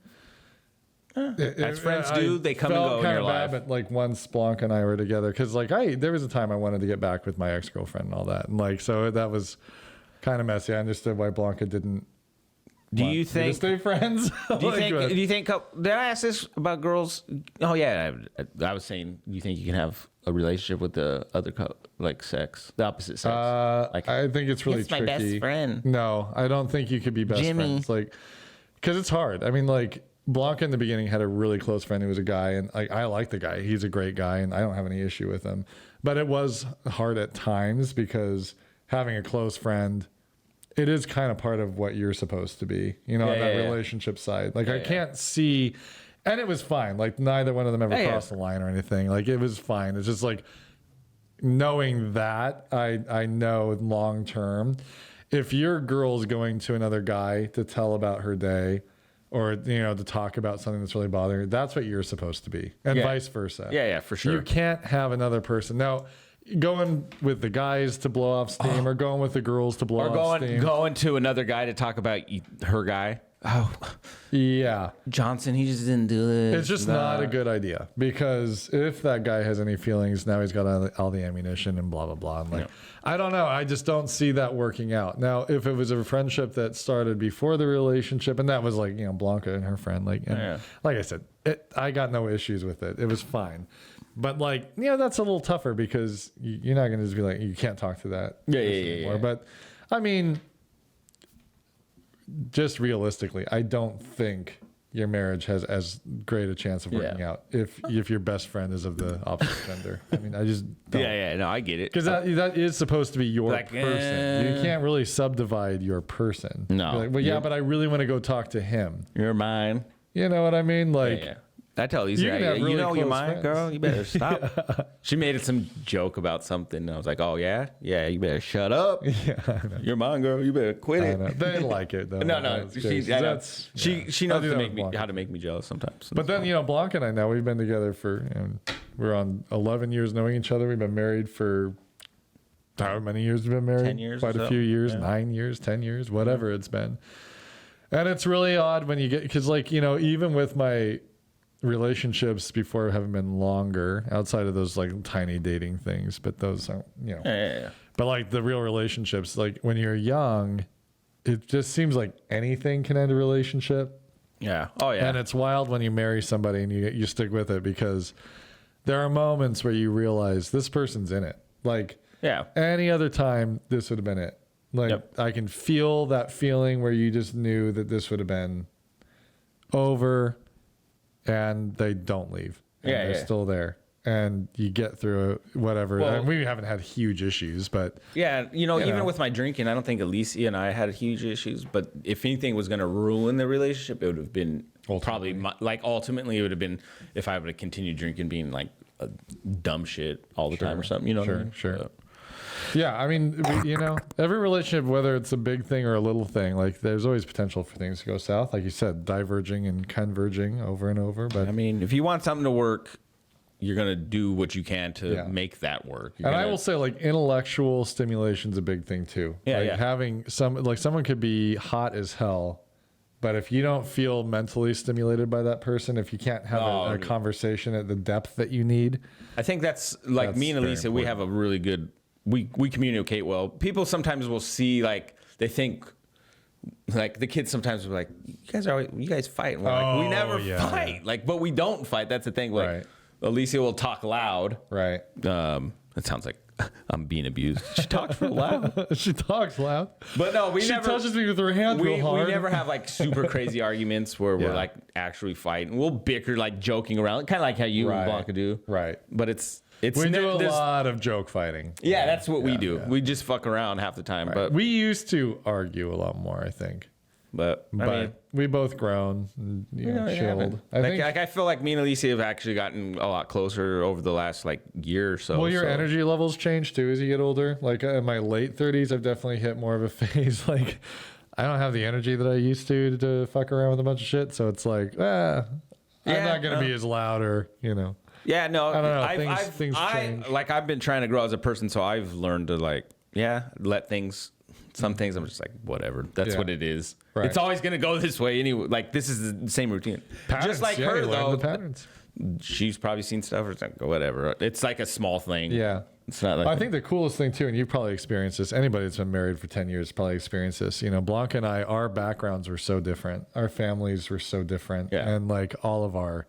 As friends do, they come and go in your life. But like once Blanca and I were together, because like there was a time I wanted to get back with my ex-girlfriend and all that, and like so that was kind of messy. I understood why Blanca didn't. Do you think stay friends? Do you think? Did I ask this about girls? Oh yeah, I was saying. Do you think you can have a relationship with the other like sex, the opposite sex? Like I think it's really tricky. My best friend. No, I don't think you could be best friends. Like, because it's hard. I mean, like. Blanca in the beginning had a really close friend who was a guy, and I like the guy. He's a great guy, and I don't have any issue with him. But it was hard at times because having a close friend, it is kind of part of what you're supposed to be, you know, on that relationship side. Like I can't see, and it was fine. Like neither one of them ever crossed the line or anything. Like it was fine. It's just like knowing that I know long term, if your girl's going to another guy to tell about her day. Or, you know, to talk about something that's really bothering you. That's what you're supposed to be. And vice versa. Yeah, for sure. You can't have another person. Now, going with the guys to blow off steam or going with the girls to blow off steam. Going to another guy to talk about her guy. Oh, yeah. Johnson, he just didn't do it. It's just not a good idea because if that guy has any feelings, now he's got all the ammunition and blah, blah, blah. And like, I don't know. I just don't see that working out. Now, if it was a friendship that started before the relationship, and that was like, you know, Blanca and her friend, like, like I said, I got no issues with it. It was fine. But like, you know, that's a little tougher because you're not going to just be like, you can't talk to that anymore. But I mean, just realistically, I don't think your marriage has as great a chance of working out if your best friend is of the opposite gender. I mean, I just don't. No, I get it. Because that is supposed to be your person. You can't really subdivide your person. No. Like, well, but I really want to go talk to him. You're mine. You know what I mean? Like, I tell you, you know you're mine, girl. You better stop. She made some joke about something. And I was like, oh, yeah? Yeah, you better shut up. You're mine, girl. You better quit it. They like it, though. No. She knows how to make me jealous sometimes. But then, you know, Blanca and I now, we've been together for, we're on 11 years knowing each other. We've been married for however many years we've been married. 10 years. Quite a few years, 9 years, 10 years, whatever it's been. And it's really odd when you get, because like, you know, even with my relationships before haven't been longer outside of those like tiny dating things, but those aren't, you know, but like the real relationships, like when you're young, it just seems like anything can end a relationship. Yeah. Oh yeah. And it's wild when you marry somebody and you stick with it because there are moments where you realize this person's in it. Like any other time, this would have been it. Like I can feel that feeling where you just knew that this would have been over. And they don't leave. And they're still there. And you get through it, whatever. Well, and we haven't had huge issues, but... Yeah, even with my drinking, I don't think Alicia and I had huge issues. But if anything was going to ruin the relationship, it would have been ultimately it would have been if I would have continued drinking, being like a dumb shit all the time or something. You know what I mean? Sure. Yeah, I mean, you know, every relationship, whether it's a big thing or a little thing, like there's always potential for things to go south. Like you said, diverging and converging over and over. But I mean, if you want something to work, you're going to do what you can to make that work. I will say, like, intellectual stimulation's a big thing too. Having someone could be hot as hell, but if you don't feel mentally stimulated by that person, if you can't have a conversation at the depth that you need. I think that's like me and Elisa, we have a really good... We communicate well. People sometimes will see, like, they think, like, the kids sometimes will be like, you guys fight. And we're like, we never fight. Like, but we don't fight. That's the thing. Like, Alicia will talk loud. Right. It sounds like I'm being abused. She talks real loud. She talks loud. But no, she touches me with her hand real hard. We never have like super crazy arguments where we're like actually fighting. We'll bicker like joking around, kind of like how you and Blanca do. Right. But we do a lot of joke fighting. Yeah, that's what we do. Yeah. We just fuck around half the time. Right. But we used to argue a lot more, I think. But I mean, we both grown, and, chilled. I feel like me and Alicia have actually gotten a lot closer over the last like year or so. Well, your energy levels change too as you get older. Like in my late 30s, I've definitely hit more of a phase. Like I don't have the energy that I used to fuck around with a bunch of shit. So it's like, I'm not gonna be as loud or Yeah, no, I don't know. Things change. Like I've been trying to grow as a person, so I've learned to like, let things. Some things I'm just like, whatever. That's what it is. Right. It's always gonna go this way anyway. Like this is the same routine. Patterns, just like her though. The patterns. She's probably seen stuff or it's like, whatever. It's like a small thing. Yeah. It's not like I think the coolest thing too, and you've probably experienced this. Anybody that's been married for 10 years probably experienced this. Blanca and I, our backgrounds were so different. Our families were so different, and like all of our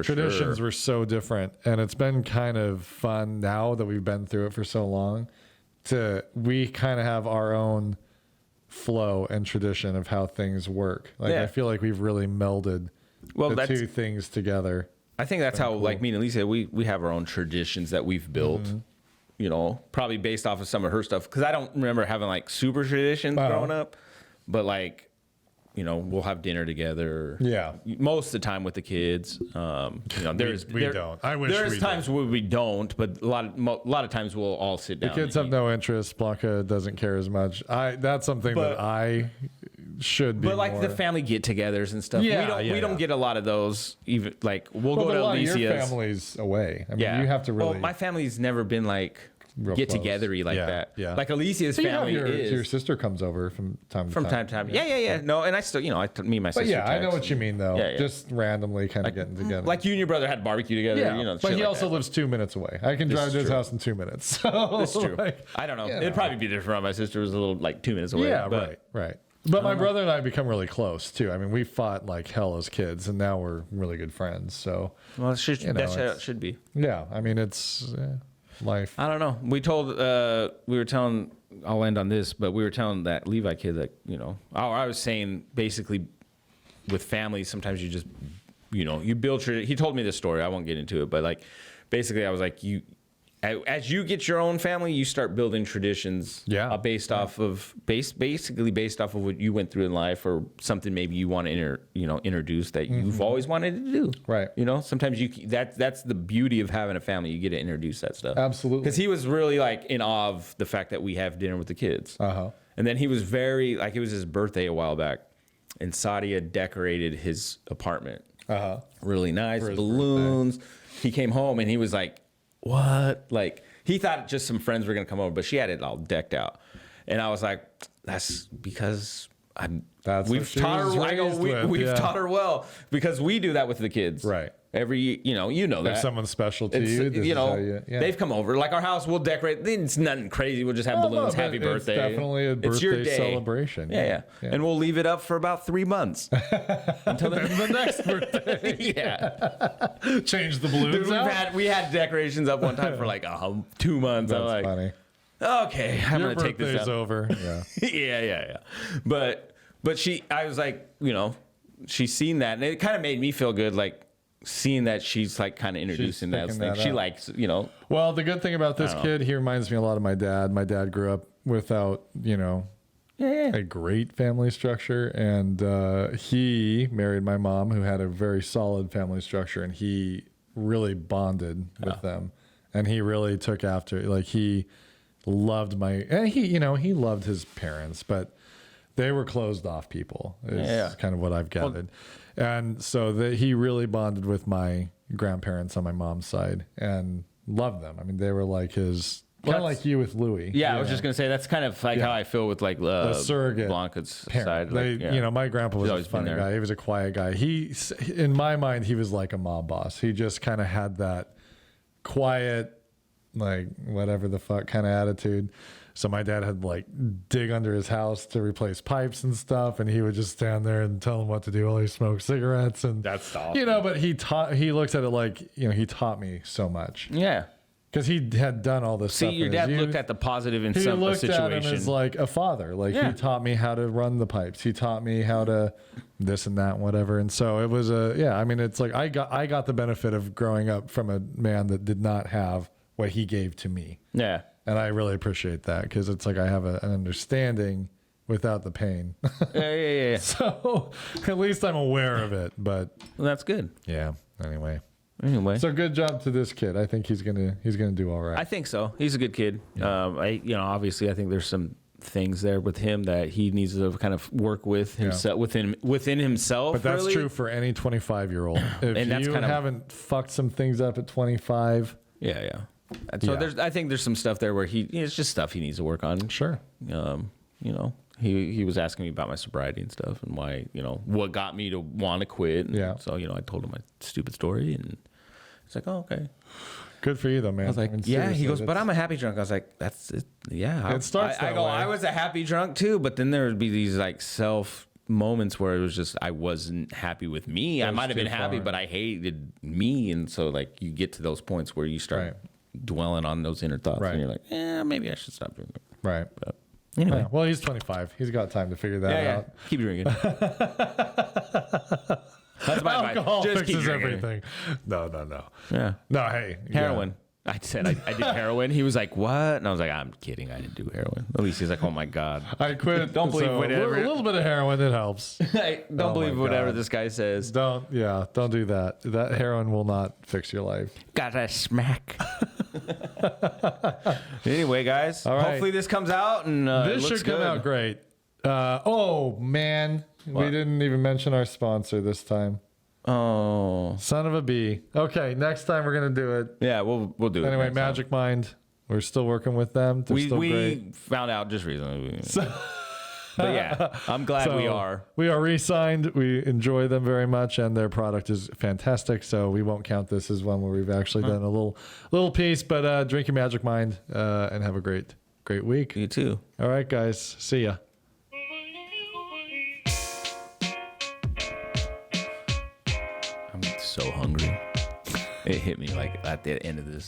traditions were so different. And it's been kind of fun now that we've been through it for so long. We kind of have our own flow and tradition of how things work. Like I feel like we've really melded the two things together. I think that's how cool. Like me and Lisa, we have our own traditions that we've built. Probably based off of some of her stuff. Because I don't remember having like super traditions growing up, but like. We'll have dinner together. Yeah. Most of the time with the kids. we don't. I wish there's times where we don't, but a lot of times we'll all sit down. The kids have no interest. Blanca doesn't care as much. That's something that I should be. But like more. The family get-togethers and stuff. Yeah, we don't get a lot of those. Even like we'll go to Alicia's. Your family's away. I mean, you have to really. Well, my family's never been like. Get togethery like that. Yeah. Like Alicia's family is. Your sister comes over from time to time. Yeah. No, and I still, me and my sister. But I know what you mean though. Yeah. Just randomly kind of getting together. Like you and your brother had barbecue together. Yeah. But he also lives 2 minutes away. I can drive to his house in 2 minutes. So that's true. I don't know. It'd probably be different. My sister was a little like 2 minutes away. Yeah. Right. But my brother and I become really close too. I mean, we fought like hell as kids, and now we're really good friends. So that's how it should be. Yeah. I mean, it's. Life. I don't know. We were telling, I'll end on this, but we were telling that Levi kid that, I was saying basically with families, sometimes you just, you build, he told me this story. I won't get into it, but like, basically I was like, as you get your own family, you start building traditions based off of what you went through in life or something maybe you want to introduce that you've always wanted to do. Right. Sometimes that's the beauty of having a family. You get to introduce that stuff. Absolutely. Because he was really like in awe of the fact that we have dinner with the kids. Uh-huh. And then he was very like, it was his birthday a while back and Sadia decorated his apartment. Uh-huh. Really nice. Balloons. He came home and he was like, what? Like he thought just some friends were gonna come over, but she had it all decked out, and I was like, "That's because we've taught her. We've taught her well because we do that with the kids, right? Every that if someone's special to you, they've come over. Like our house, we'll decorate. It's nothing crazy. We'll just have balloons. Happy birthday! It's definitely a birthday celebration. Yeah, and we'll leave it up for about 3 months until the next birthday. Yeah, change the balloons. Dude, we had decorations up one time for like 2 months. That's funny. Okay, I'm gonna take this out. Over. Yeah. yeah. But I was like, she's seen that, and it kind of made me feel good, like. Seeing that she's like kind of introducing that thing. She likes, Well, the good thing about this kid, he reminds me a lot of my dad. My dad grew up without, a great family structure. And he married my mom, who had a very solid family structure. And he really bonded with them. And he really took after, like he loved he loved his parents, but they were closed off people is kind of what I've gathered. And so he really bonded with my grandparents on my mom's side and loved them. I mean, they were like his, kind of like you with Louis. Yeah, I was just going to say, that's kind of like how I feel with like the surrogate Blanca's parent. side. My grandpa was a funny guy. He was a quiet guy. In my mind, he was like a mob boss. He just kind of had that quiet, like whatever the fuck kind of attitude. So my dad had like dig under his house to replace pipes and stuff, and he would just stand there and tell him what to do while he smoked cigarettes. And that's awesome. But he looks at it like he taught me so much. Yeah, Because he had done all this stuff. See, your dad looked at the positive in some situation. He looked at him as like a father. Like he taught me how to run the pipes. He taught me how to this and that and whatever. And so it was I mean, it's like I got the benefit of growing up from a man that did not have what he gave to me. Yeah. And I really appreciate that because it's like I have an understanding without the pain. Yeah. So at least I'm aware of it. But well, that's good. Yeah. Anyway. So good job to this kid. I think he's gonna do all right. I think so. He's a good kid. Yeah. Obviously, I think there's some things there with him that he needs to kind of work with himself within himself. But that's true for any 25-year-old. If and that's you haven't fucked some things up at 25. Yeah. And so I think there's some stuff there where it's just stuff he needs to work on. Sure. He was asking me about my sobriety and stuff and why, what got me to want to quit. And so, I told him my stupid story and it's like, oh, okay. Good for you though, man. I was like, yeah, he goes, but I'm a happy drunk. I was like, that's it. Yeah. It starts that way. I was a happy drunk too, but then there would be these like self moments where it was just, I wasn't happy with me. I might've been happy, but I hated me. And so like you get to those points where you start dwelling on those inner thoughts and you're like, maybe I should stop doing it. Right. But anyway. Yeah. Well, he's 25. He's got time to figure that out. Keep drinking. That's my alcohol advice. Just fixes everything. No. Yeah. No, hey. Heroin. Yeah. I said I did heroin. He was like, what? And I was like, I'm kidding. I didn't do heroin. At least he's like, oh my God. I quit. Don't believe whatever. A little bit of heroin, it helps. Don't believe whatever this guy says. Don't do that. That heroin will not fix your life. Got a smack. Anyway, guys. All right. Hopefully this comes out and this should come out great. Oh man, we didn't even mention our sponsor this time. Oh, son of a bee. Okay, next time we're gonna do it. Yeah, we'll do it. Anyway, Magic Mind. We're still working with them. They're still great. We found out just recently. But yeah, I'm glad we are. We are re-signed. We enjoy them very much, and their product is fantastic. So we won't count this as one where we've actually done a little piece. But drink your Magic Mind and have a great week. You too. All right, guys. See ya. I'm so hungry. It hit me like at the end of this.